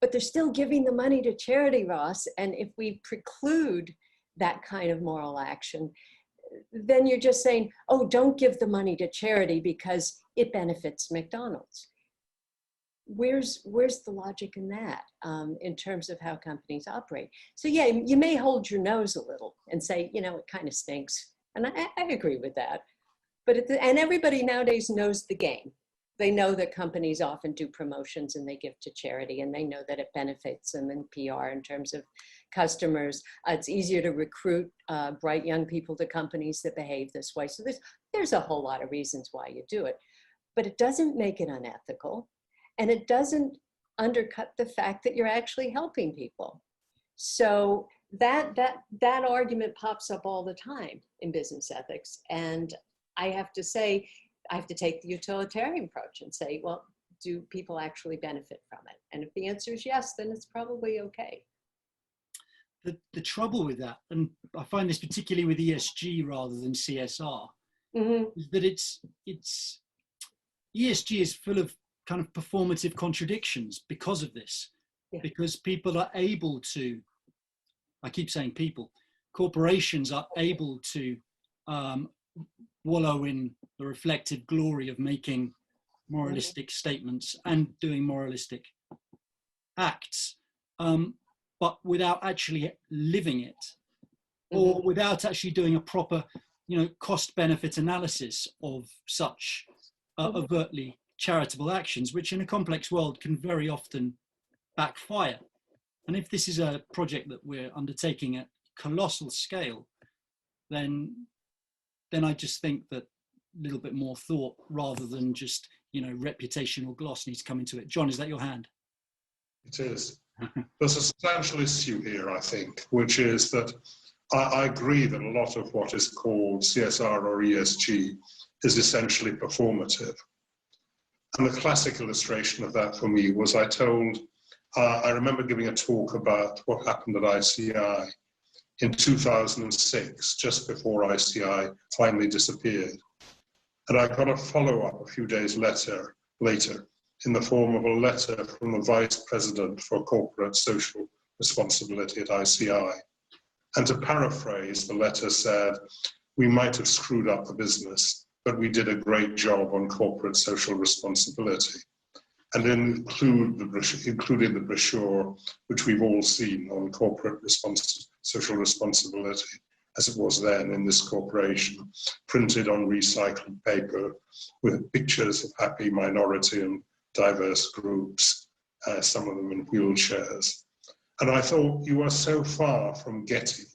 but they're still giving the money to charity, Ross. And if we preclude that kind of moral action, then you're just saying, oh, don't give the money to charity because it benefits McDonald's. Where's the logic in that, in terms of how companies operate? So yeah, you may hold your nose a little and say, you know, it kind of stinks. And I agree with that. But and everybody nowadays knows the game. They know that companies often do promotions and they give to charity, and they know that it benefits them in PR in terms of customers. It's easier to recruit bright young people to companies that behave this way. So there's a whole lot of reasons why you do it, but it doesn't make it unethical, and it doesn't undercut the fact that you're actually helping people. So that argument pops up all the time in business ethics, and I have to say, I have to take the utilitarian approach and say, well, do people actually benefit from it? And if the answer is yes, then it's probably okay.
The trouble with that, and I find this particularly with ESG rather than CSR, is that it's ESG is full of kind of performative contradictions because of this, because people are able to, I keep saying people, corporations are able to wallow in the reflective glory of making moralistic statements and doing moralistic acts, but without actually living it, or without actually doing a proper, you know, cost-benefit analysis of such overtly charitable actions, which in a complex world can very often backfire. And if this is a project that we're undertaking at colossal scale, then I just think that a little bit more thought rather than just, you know, reputational gloss needs to come into it. John, is that your hand?
It is. There's a substantial issue here, I think, which is that I agree that a lot of what is called CSR or ESG is essentially performative. And the classic illustration of that for me was I remember giving a talk about what happened at ICI in 2006, just before ICI finally disappeared. And I got a follow-up a few days later in the form of a letter from the Vice President for Corporate Social Responsibility at ICI. And to paraphrase, the letter said, we might have screwed up the business, but we did a great job on corporate social responsibility. And including the brochure, which we've all seen on corporate social responsibility as it was then in this corporation, printed on recycled paper with pictures of happy minority and diverse groups, some of them in wheelchairs. And I thought, you are so far from getting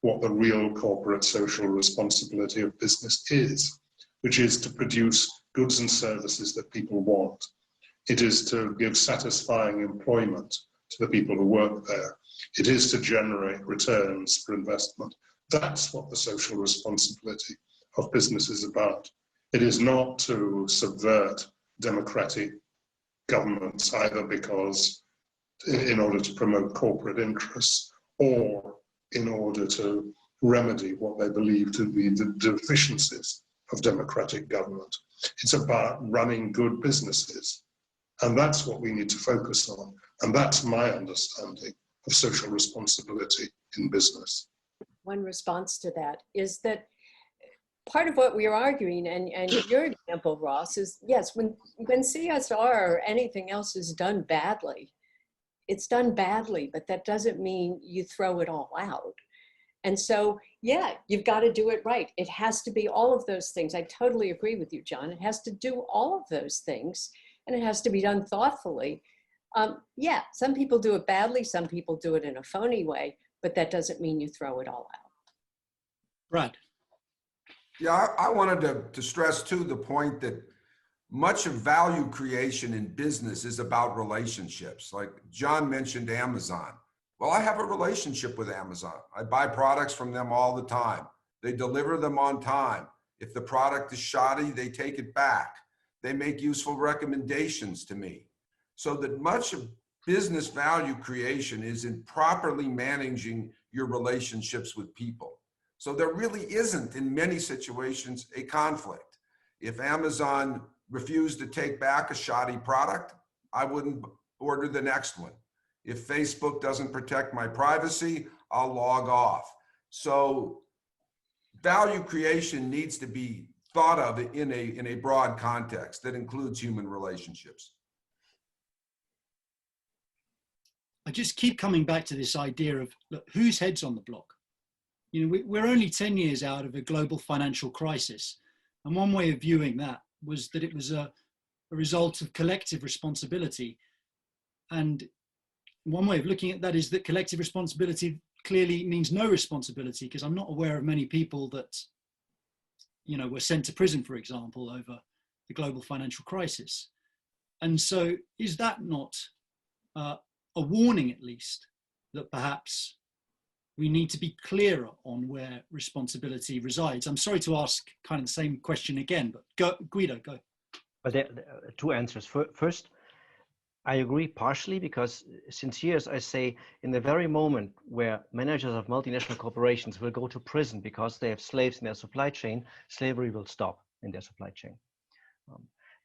what the real corporate social responsibility of business is, which is to produce goods and services that people want. It is to give satisfying employment to the people who work there. It is to generate returns for investment. That's what the social responsibility of business is about. It is not to subvert democratic governments, either because in order to promote corporate interests or in order to remedy what they believe to be the deficiencies of democratic government. It's about running good businesses. And that's what we need to focus on. And that's my understanding of social responsibility in business.
One response to that is that part of what we are arguing, and your example, Ross, is yes, when CSR or anything else is done badly, it's done badly, but that doesn't mean you throw it all out. And so, yeah, you've got to do it right. It has to be all of those things. I totally agree with you, John. It has to do all of those things, and it has to be done thoughtfully. Yeah, some people do it badly, some people do it in a phony way, but that doesn't mean you throw it all out.
Right.
Yeah, I wanted to stress too the point that much of value creation in business is about relationships. Like John mentioned Amazon. Well, I have a relationship with Amazon. I buy products from them all the time. They deliver them on time. If the product is shoddy, they take it back. They make useful recommendations to me. So that much of business value creation is in properly managing your relationships with people. So there really isn't, in many situations, a conflict. If Amazon refused to take back a shoddy product, I wouldn't order the next one. If Facebook doesn't protect my privacy, I'll log off. So value creation needs to be thought of in a broad context that includes human relationships.
I just keep coming back to this idea of, look, whose head's on the block? You know, we're only 10 years out of a global financial crisis. And one way of viewing that was that it was a result of collective responsibility. And one way of looking at that is that collective responsibility clearly means no responsibility, because I'm not aware of many people that, you know, were sent to prison, for example, over the global financial crisis. And so is that not a warning, at least, that perhaps we need to be clearer on where responsibility resides? I'm sorry to ask kind of the same question again, but Guido, go.
But there are two answers. First, I agree partially, because since years I say, in the very moment where managers of multinational corporations will go to prison because they have slaves in their supply chain, slavery will stop in their supply chain.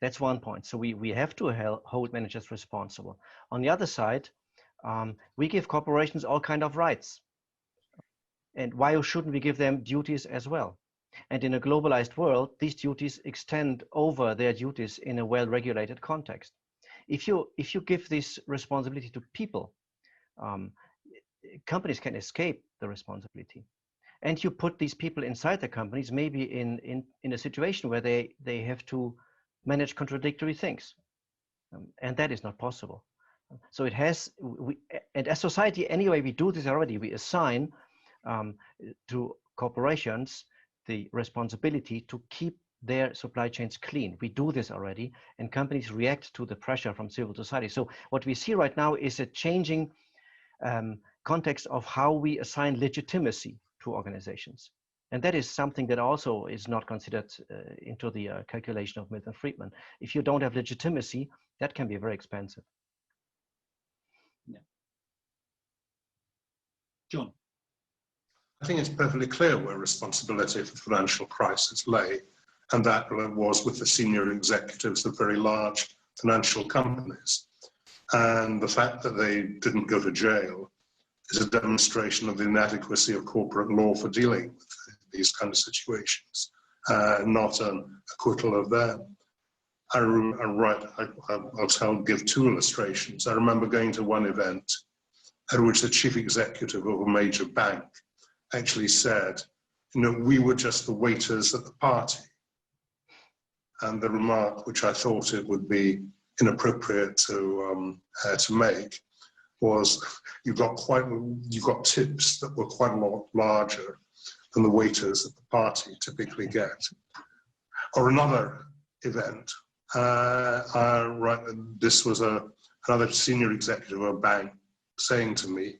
That's one point. So we have to hold managers responsible. On the other side, we give corporations all kinds of rights. And why shouldn't we give them duties as well? And in a globalized world, these duties extend over their duties in a well-regulated context. If you give this responsibility to people, companies can escape the responsibility. And you put these people inside the companies, maybe in a situation where they have to manage contradictory things. And that is not possible. So it has, and as society, anyway, we do this already. We assign to corporations the responsibility to keep their supply chains clean. We do this already, and companies react to the pressure from civil society. So what we see right now is a changing context of how we assign legitimacy to organizations. And that is something that also is not considered into the calculation of Milton Friedman. If you don't have legitimacy, that can be very expensive.
Yeah. John.
I think it's perfectly clear where responsibility for the financial crisis lay, and that was with the senior executives of very large financial companies. And the fact that they didn't go to jail is a demonstration of the inadequacy of corporate law for dealing with these kind of situations, not an acquittal of them. I'll give two illustrations. I remember going to one event at which the chief executive of a major bank actually said, you know, we were just the waiters at the party. And the remark, which I thought it would be inappropriate to make, was you got tips that were quite a lot larger than the waiters at the party typically get. Or another event, this was another senior executive of a bank saying to me,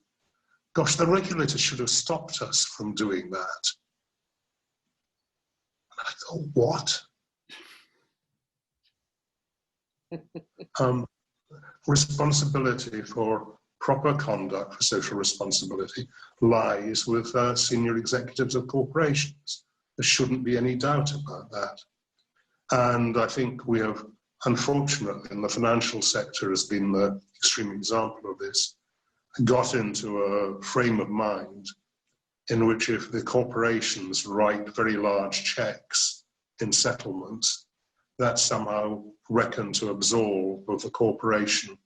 gosh, the regulator should have stopped us from doing that. And I thought, what? Responsibility for proper conduct, for social responsibility, lies with senior executives of corporations. There shouldn't be any doubt about that. And I think we have, unfortunately, in the financial sector has been the extreme example of this, got into a frame of mind in which if the corporations write very large checks in settlements, that's somehow reckoned to absolve both the corporation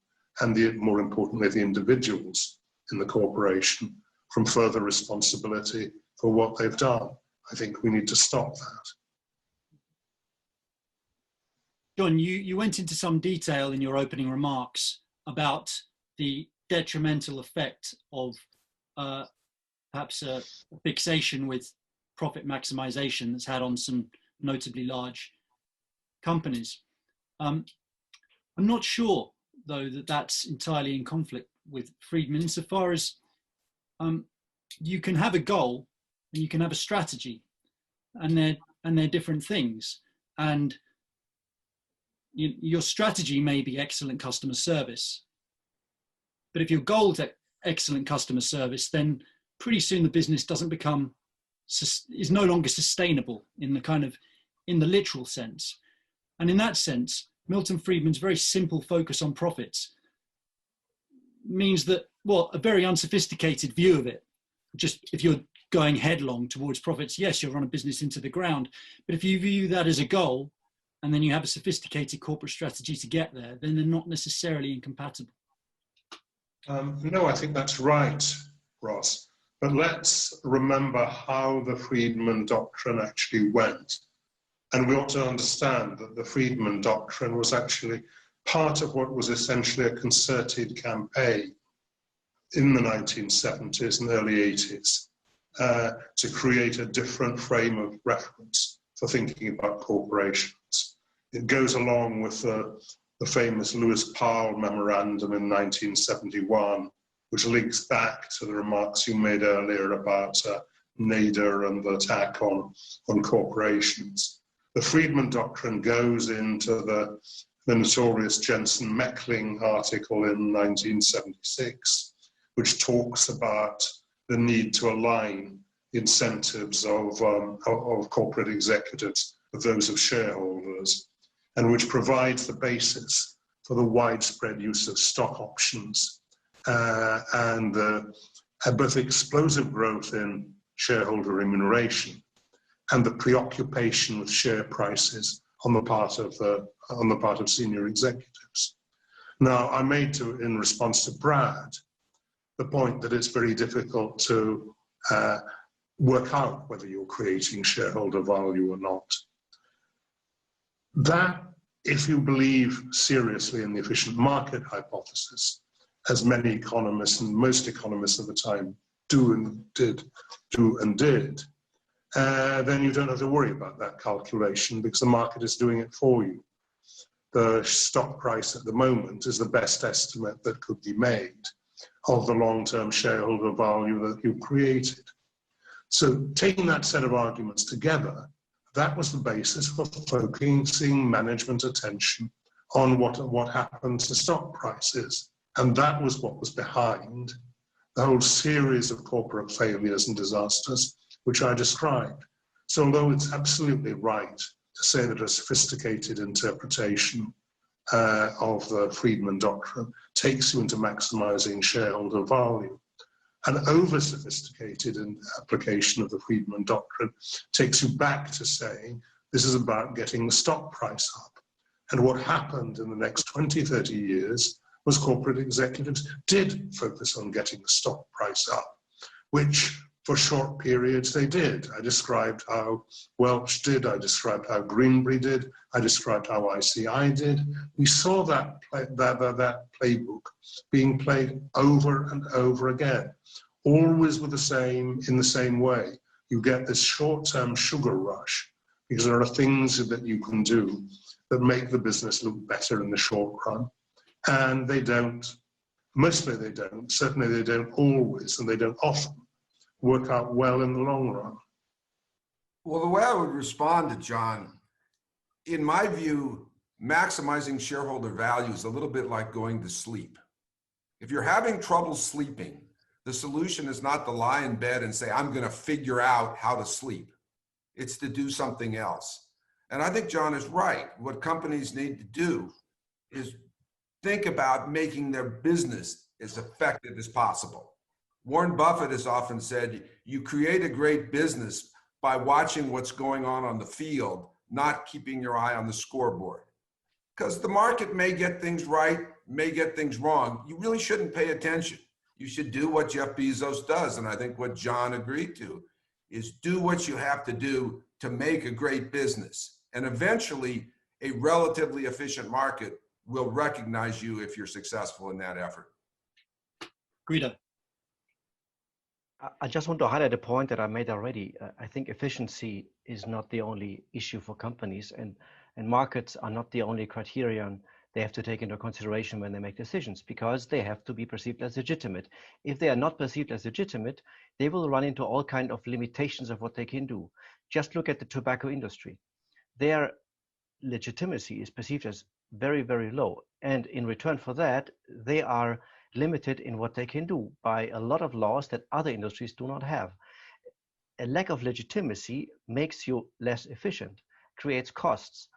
and, more importantly, the individuals in the corporation from further responsibility for what they've done. I think we need to stop that.
John, you went into some detail in your opening remarks about the detrimental effect of perhaps a fixation with profit maximization that's had on some notably large companies. I'm not sure, though, that that's entirely in conflict with Friedman, insofar as you can have a goal and you can have a strategy, and they're different things. And your strategy may be excellent customer service, but if your goal is excellent customer service, then pretty soon the business is no longer sustainable in the literal sense. And in that sense, Milton Friedman's very simple focus on profits means that, well, a very unsophisticated view of it, just if you're going headlong towards profits, yes, you'll run a business into the ground. But if you view that as a goal, and then you have a sophisticated corporate strategy to get there, then they're not necessarily incompatible.
No, I think that's right, Ross. But let's remember how the Friedman doctrine actually went. And we ought to understand that the Friedman doctrine was actually part of what was essentially a concerted campaign in the 1970s and early 80s to create a different frame of reference for thinking about corporations. It goes along with the famous Lewis Powell memorandum in 1971, which links back to the remarks you made earlier about Nader and the attack on corporations. The Friedman doctrine goes into the notorious Jensen-Meckling article in 1976, which talks about the need to align the incentives of corporate executives with those of shareholders, and which provides the basis for the widespread use of stock options and both explosive growth in shareholder remuneration and the preoccupation with share prices on the part of senior executives. Now, I made in response to Brad the point that it's very difficult to work out whether you're creating shareholder value or not. That, if you believe seriously in the efficient market hypothesis, as many economists and most economists at the time do and did, then you don't have to worry about that calculation because the market is doing it for you. The stock price at the moment is the best estimate that could be made of the long-term shareholder value that you created. So taking that set of arguments together, that was the basis for focusing management attention on what happened to stock prices. And that was what was behind the whole series of corporate failures and disasters which I described. So although it's absolutely right to say that a sophisticated interpretation of the Friedman doctrine takes you into maximizing shareholder value, an over-sophisticated application of the Friedman doctrine takes you back to saying this is about getting the stock price up. And what happened in the next 20, 30 years was corporate executives did focus on getting the stock price up, which for short periods they did. I described how Welch did, I described how Greenbury did, I described how ICI did. We saw that playbook being played over and over again, always with in the same way. You get this short-term sugar rush because there are things that you can do that make the business look better in the short run. And they don't, mostly they don't, certainly they don't always, and they don't often work out well in the long run.
Well, the way I would respond to John, in my view, maximizing shareholder value is a little bit like going to sleep. If you're having trouble sleeping, the solution is not to lie in bed and say, I'm going to figure out how to sleep. It's to do something else. And I think John is right. What companies need to do is think about making their business as effective as possible. Warren Buffett has often said, you create a great business by watching what's going on the field, not keeping your eye on the scoreboard. Because the market may get things right, may get things wrong. You really shouldn't pay attention. You should do what Jeff Bezos does. And I think what John agreed to is do what you have to do to make a great business. And eventually, a relatively efficient market will recognize you if you're successful in that effort.
Guido.
I just want to highlight a point that I made already. I think efficiency is not the only issue for companies, and markets are not the only criterion they have to take into consideration when they make decisions, because they have to be perceived as legitimate. If they are not perceived as legitimate, they will run into all kinds of limitations of what they can do. Just look at the tobacco industry. Their legitimacy is perceived as very, very low. And in return for that, they are limited in what they can do by a lot of laws that other industries do not have. A lack of legitimacy makes you less efficient, creates costs.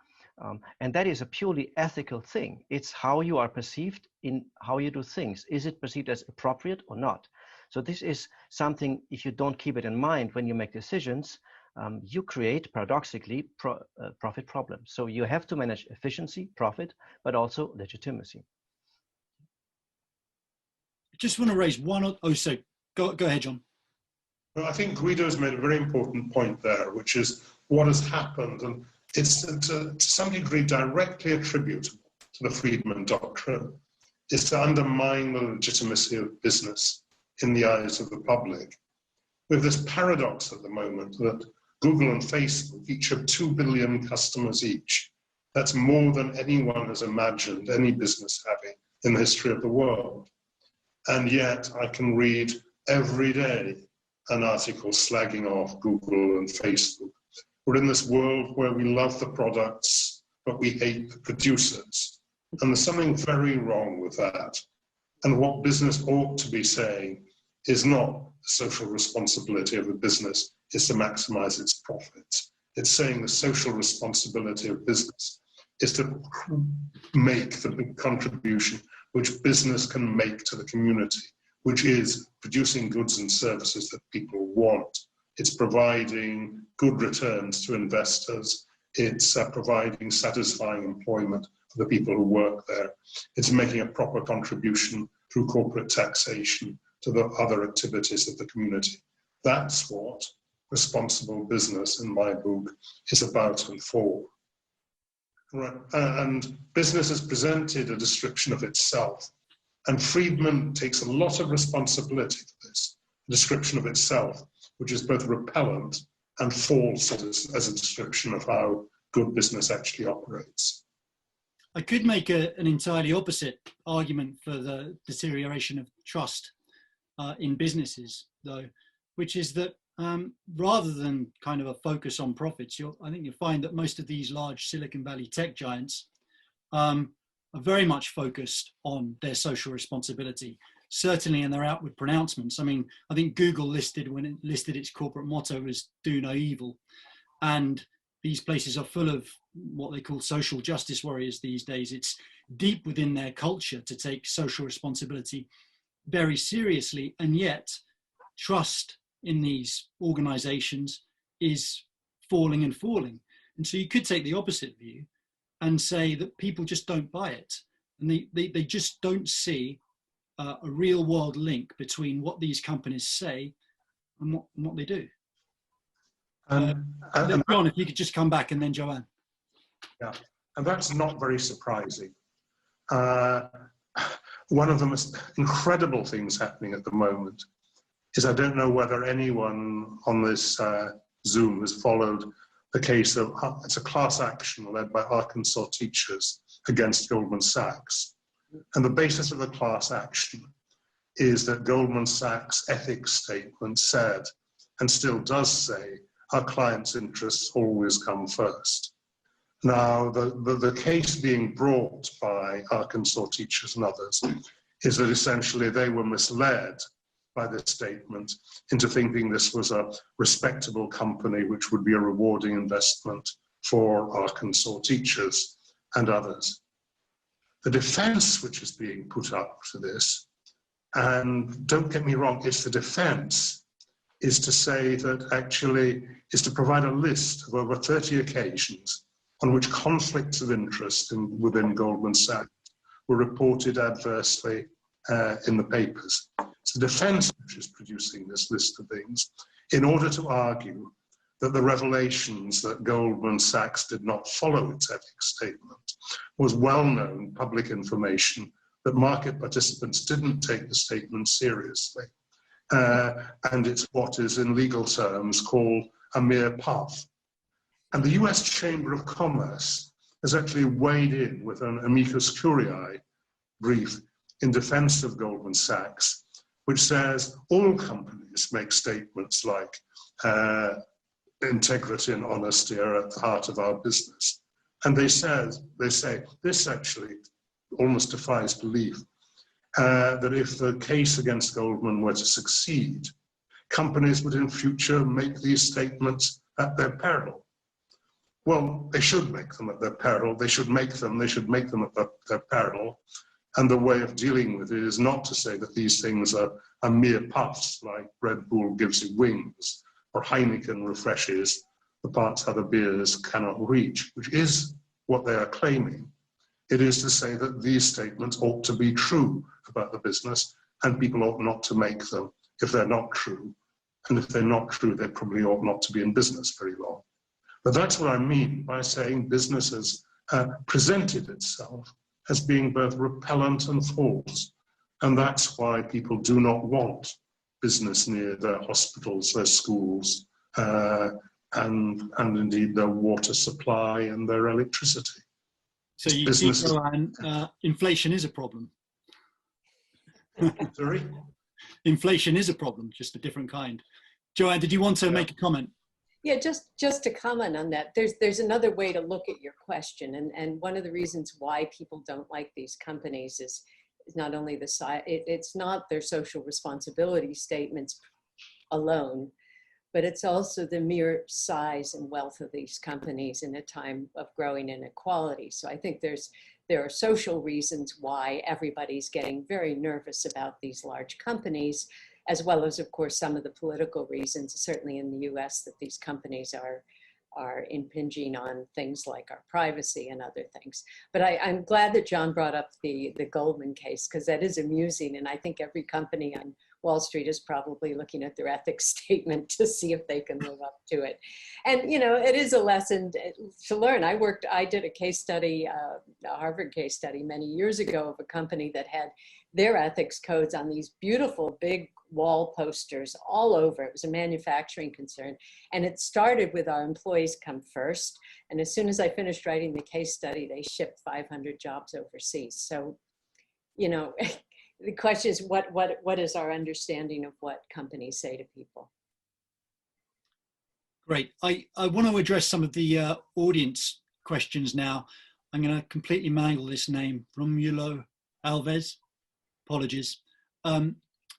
And that is a purely ethical thing. It's how you are perceived in how you do things. Is it perceived as appropriate or not? So this is something, if you don't keep it in mind when you make decisions, you create, paradoxically, profit problems. So you have to manage efficiency, profit, but also legitimacy.
Just want to raise one. Oh, so go ahead, John.
Well, I think Guido's made a very important point there, which is what has happened, and it's to some degree directly attributable to the Friedman doctrine, is to undermine the legitimacy of business in the eyes of the public. We have this paradox at the moment that Google and Facebook each have 2 billion customers each. That's more than anyone has imagined any business having in the history of the world. And yet I can read every day an article slagging off Google and Facebook. We're in this world where we love the products, but we hate the producers. And there's something very wrong with that. And what business ought to be saying is not the social responsibility of a business is to maximize its profits. It's saying the social responsibility of business is to make the contribution which business can make to the community, which is producing goods and services that people want. It's providing good returns to investors. It's providing satisfying employment for the people who work there. It's making a proper contribution through corporate taxation to the other activities of the community. That's what responsible business, in my book, is about and for. Right. And business has presented a description of itself. And Friedman takes a lot of responsibility for this, a description of itself, which is both repellent and false as a description of how good business actually operates.
I could make an entirely opposite argument for the deterioration of trust in businesses, though, which is that rather than kind of a focus on profits, I think you'll find that most of these large Silicon Valley tech giants are very much focused on their social responsibility, certainly in their outward pronouncements. I mean, I think Google when it listed its corporate motto as do no evil. And these places are full of what they call social justice warriors these days. It's deep within their culture to take social responsibility very seriously, and yet trust in these organizations is falling and falling. And so you could take the opposite view and say that people just don't buy it. And they just don't see a real world link between what these companies say and what they do. John, if you could just come back, and then Joanne.
Yeah, and that's not very surprising. One of the most incredible things happening at the moment is, I don't know whether anyone on this Zoom has followed the case of, it's a class action led by Arkansas teachers against Goldman Sachs. And the basis of the class action is that Goldman Sachs' ethics statement said, and still does say, our clients' interests always come first. Now, the case being brought by Arkansas teachers and others is that essentially they were misled by this statement into thinking this was a respectable company which would be a rewarding investment for Arkansas teachers and others. The defense which is being put up to this, and don't get me wrong, it's the defense, is to say that actually is to provide a list of over 30 occasions on which conflicts of interest within Goldman Sachs were reported adversely in the papers. It's the defense which is producing this list of things in order to argue that the revelations that Goldman Sachs did not follow its ethics statement was well-known public information, that market participants didn't take the statement seriously. And it's what is in legal terms called a mere puff. And the US Chamber of Commerce has actually weighed in with an amicus curiae brief in defense of Goldman Sachs, which says all companies make statements like integrity and honesty are at the heart of our business. And they say this actually almost defies belief, that if the case against Goldman were to succeed, companies would in future make these statements at their peril. Well, they should make them at their peril. They should make them at their peril. And the way of dealing with it is not to say that these things are mere puffs, like Red Bull gives you wings, or Heineken refreshes the parts other beers cannot reach, which is what they are claiming. It is to say that these statements ought to be true about the business, and people ought not to make them if they're not true. And if they're not true, they probably ought not to be in business very long. But that's what I mean by saying business has presented itself as being both repellent and false. And that's why people do not want business near their hospitals, their schools, and indeed their water supply and their electricity.
So you see, Joanne, inflation is a problem.
Sorry?
Inflation is a problem, just a different kind.
Joanne, did you want to make a comment?
Yeah, just to comment on that, there's another way to look at your question. And one of the reasons why people don't like these companies is not only the size, it's not their social responsibility statements alone, but it's also the mere size and wealth of these companies in a time of growing inequality. So I think there are social reasons why everybody's getting very nervous about these large companies, as well as, of course, some of the political reasons, certainly in the US, that these companies are impinging on things like our privacy and other things. But I'm glad that John brought up the Goldman case, because that is amusing. And I think every company on Wall Street is probably looking at their ethics statement to see if they can live up to it. And, you know, it is a lesson to learn. I did a case study, a Harvard case study many years ago of a company that had their ethics codes on these beautiful big wall posters all over. It was a manufacturing concern. And it started with our employees come first. And as soon as I finished writing the case study, they shipped 500 jobs overseas. So, you know, the question is what is our understanding of what companies say to people?
Great. I want to address some of the audience questions now. I'm going to completely mangle this name, Romulo Alves. Apologies.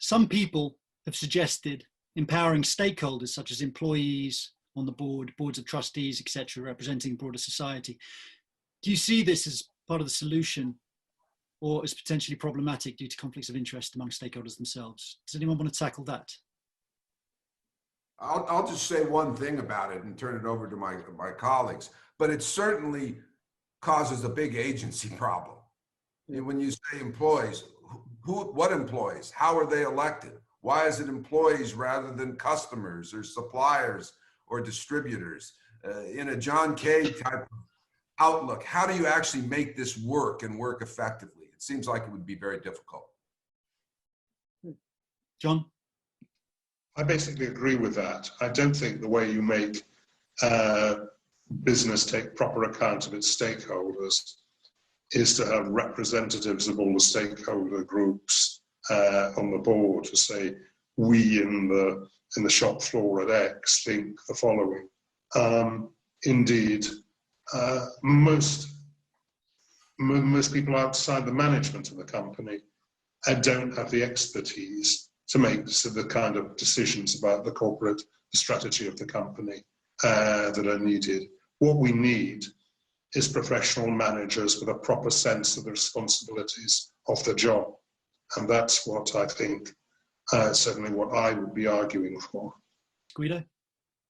Some people have suggested empowering stakeholders such as employees on the boards of trustees, etc., representing broader society. Do you see this as part of the solution, or as potentially problematic due to conflicts of interest among stakeholders themselves? Does anyone want to tackle that?
I'll just say one thing about it and turn it over to my colleagues, but it certainly causes a big agency problem. When you say employees, what employees? How are they elected? Why is it employees rather than customers or suppliers or distributors? In a John Kay type of outlook, how do you actually make this work and work effectively? It seems like it would be very difficult.
John?
I basically agree with that. I don't think the way you make business take proper account of its stakeholders is to have representatives of all the stakeholder groups on the board to say, we in the shop floor at X think the following. Indeed, most people outside the management of the company don't have the expertise to make the kind of decisions about the corporate strategy of the company that are needed. What we need is professional managers with a proper sense of the responsibilities of the job. And that's what I think, certainly what I would be arguing for.
Guido?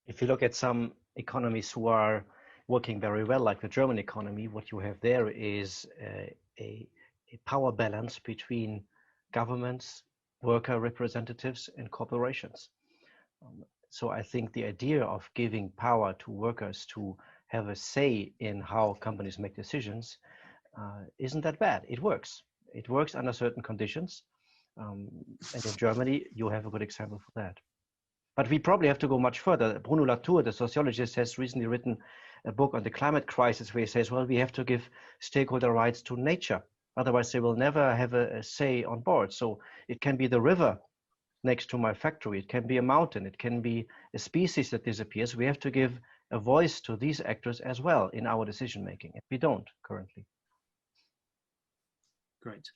If you look at some economies who are working very well, like the German economy, what you have there is a power balance between governments, worker representatives, and corporations. So I think the idea of giving power to workers to have a say in how companies make decisions isn't that bad. It works. It works under certain conditions. And in Germany, you have a good example for that. But we probably have to go much further. Bruno Latour, the sociologist, has recently written a book on the climate crisis where he says, well, we have to give stakeholder rights to nature. Otherwise, they will never have a say on board. So it can be the river next to my factory. It can be a mountain. It can be a species that disappears. We have to give a voice to these actors as well in our decision making. We don't currently.
Great.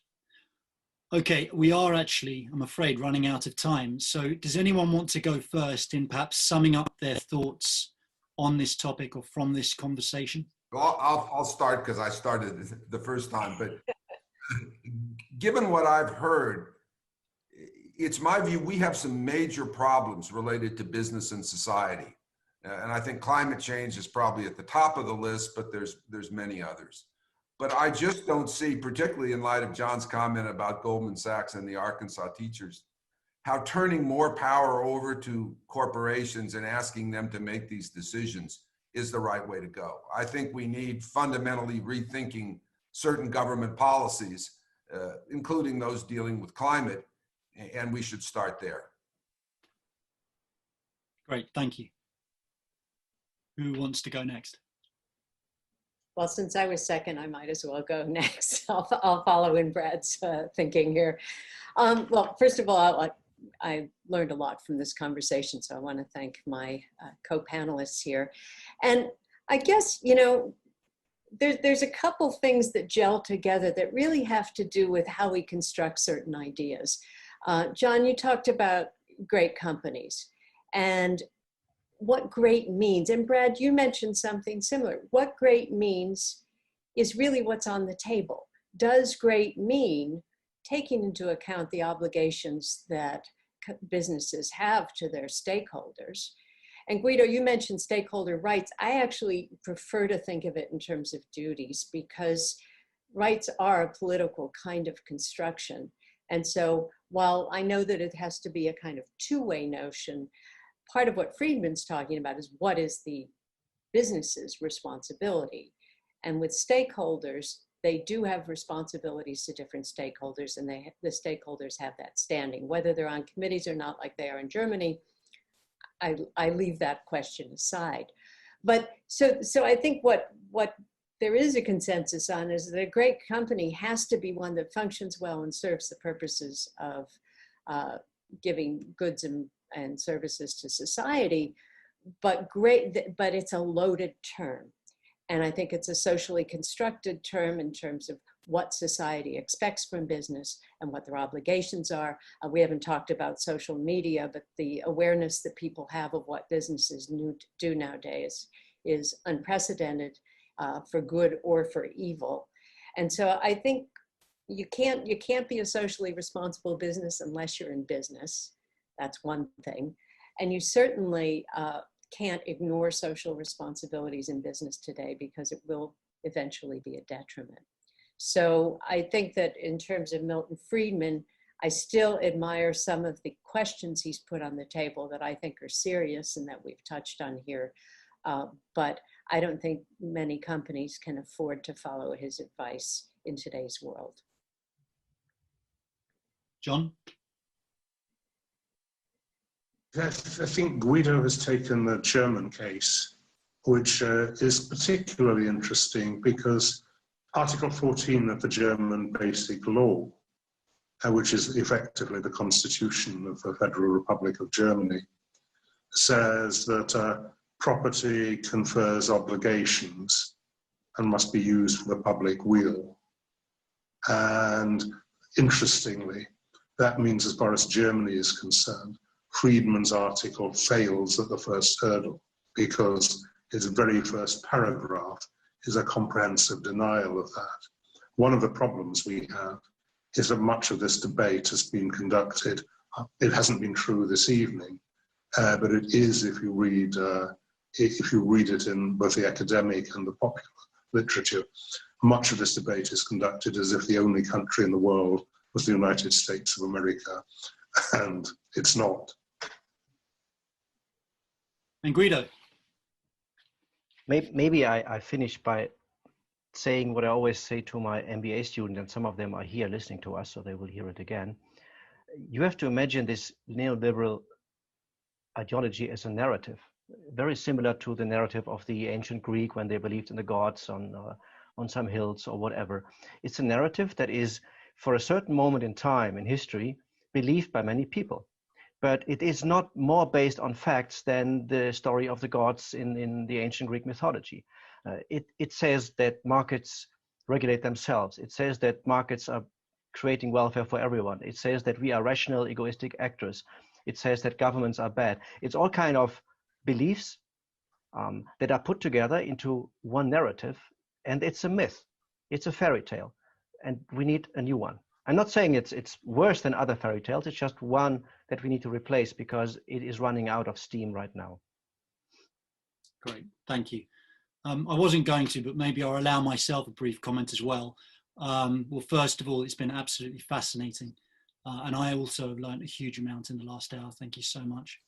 Okay, we are actually, I'm afraid, running out of time. So does anyone want to go first in perhaps summing up their thoughts on this topic or from this conversation?
Well, I'll start because I started the first time, but given what I've heard, it's my view we have some major problems related to business and society. And I think climate change is probably at the top of the list, but there's many others. But I just don't see, particularly in light of John's comment about Goldman Sachs and the Arkansas teachers, how turning more power over to corporations and asking them to make these decisions is the right way to go. I think we need fundamentally rethinking certain government policies, including those dealing with climate, and we should start there.
Great, thank you. Who wants to go next?
Well, since I was second, I might as well go next. I'll follow in Brad's thinking here. Well, first of all, I learned a lot from this conversation, so I want to thank my co-panelists here. And I guess, you know, there's a couple things that gel together that really have to do with how we construct certain ideas. John, you talked about great companies and what great means. And Brad, you mentioned something similar. What great means is really what's on the table. Does great mean taking into account the obligations that businesses have to their stakeholders? And Guido, you mentioned stakeholder rights. I actually prefer to think of it in terms of duties because rights are a political kind of construction. And so while I know that it has to be a kind of two-way notion, part of what Friedman's talking about is what is the business's responsibility. And with stakeholders, they do have responsibilities to different stakeholders, and the stakeholders have that standing. Whether they're on committees or not, like they are in Germany, I leave that question aside. But so I think what there is a consensus on is that a great company has to be one that functions well and serves the purposes of giving goods and services to society, but it's a loaded term. And I think it's a socially constructed term in terms of what society expects from business and what their obligations are. We haven't talked about social media, but the awareness that people have of what businesses do nowadays is unprecedented for good or for evil. And so I think you can't be a socially responsible business unless you're in business. That's one thing. And you certainly can't ignore social responsibilities in business today because it will eventually be a detriment. So I think that in terms of Milton Friedman, I still admire some of the questions he's put on the table that I think are serious and that we've touched on here. But I don't think many companies can afford to follow his advice in today's world.
John?
I think Guido has taken the German case, which is particularly interesting because Article 14 of the German Basic Law, which is effectively the constitution of the Federal Republic of Germany, says that property confers obligations and must be used for the public weal. And interestingly, that means as far as Germany is concerned, Friedman's article fails at the first hurdle because his very first paragraph is a comprehensive denial of that. One of the problems we have is that much of this debate has been conducted. It hasn't been true this evening, but it is if you read it in both the academic and the popular literature. Much of this debate is conducted as if the only country in the world was the United States of America, and it's not.
And Guido?
Maybe I finish by saying what I always say to my MBA students, and some of them are here listening to us, so they will hear it again. You have to imagine this neoliberal ideology as a narrative, very similar to the narrative of the ancient Greek when they believed in the gods on some hills or whatever. It's a narrative that is, for a certain moment in time in history, believed by many people. But it is not more based on facts than the story of the gods in the ancient Greek mythology. It says that markets regulate themselves. It says that markets are creating welfare for everyone. It says that we are rational, egoistic actors. It says that governments are bad. It's all kind of beliefs that are put together into one narrative, and it's a myth. It's a fairy tale, and we need a new one. I'm not saying it's worse than other fairy tales. It's just one that we need to replace because it is running out of steam right now.
Great, thank you. I wasn't going to, but maybe I'll allow myself a brief comment as well. Well, first of all, it's been absolutely fascinating. And I also have learned a huge amount in the last hour. Thank you so much.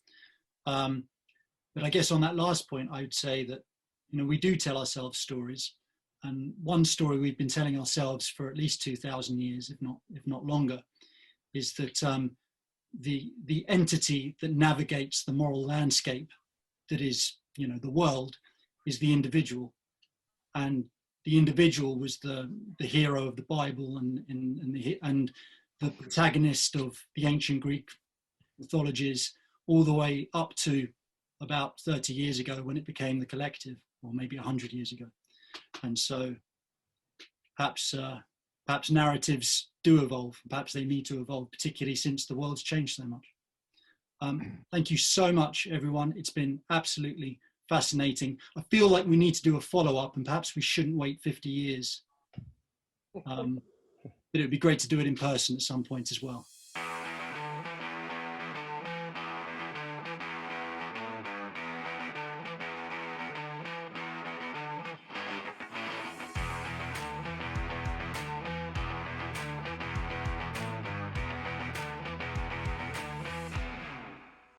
But I guess on that last point, I would say that, you know, we do tell ourselves stories. And one story we've been telling ourselves for at least 2,000 years, if not longer, is that the entity that navigates the moral landscape that is, you know, the world, is the individual. And the individual was the hero of the Bible and the protagonist of the ancient Greek mythologies, all the way up to about 30 years ago when it became the collective, or maybe 100 years ago. And so perhaps narratives do evolve. Perhaps they need to evolve, particularly since the world's changed so much. Thank you so much, everyone. It's been absolutely fascinating. I feel like we need to do a follow-up, and perhaps we shouldn't wait 50 years. But it would be great to do it in person at some point as well.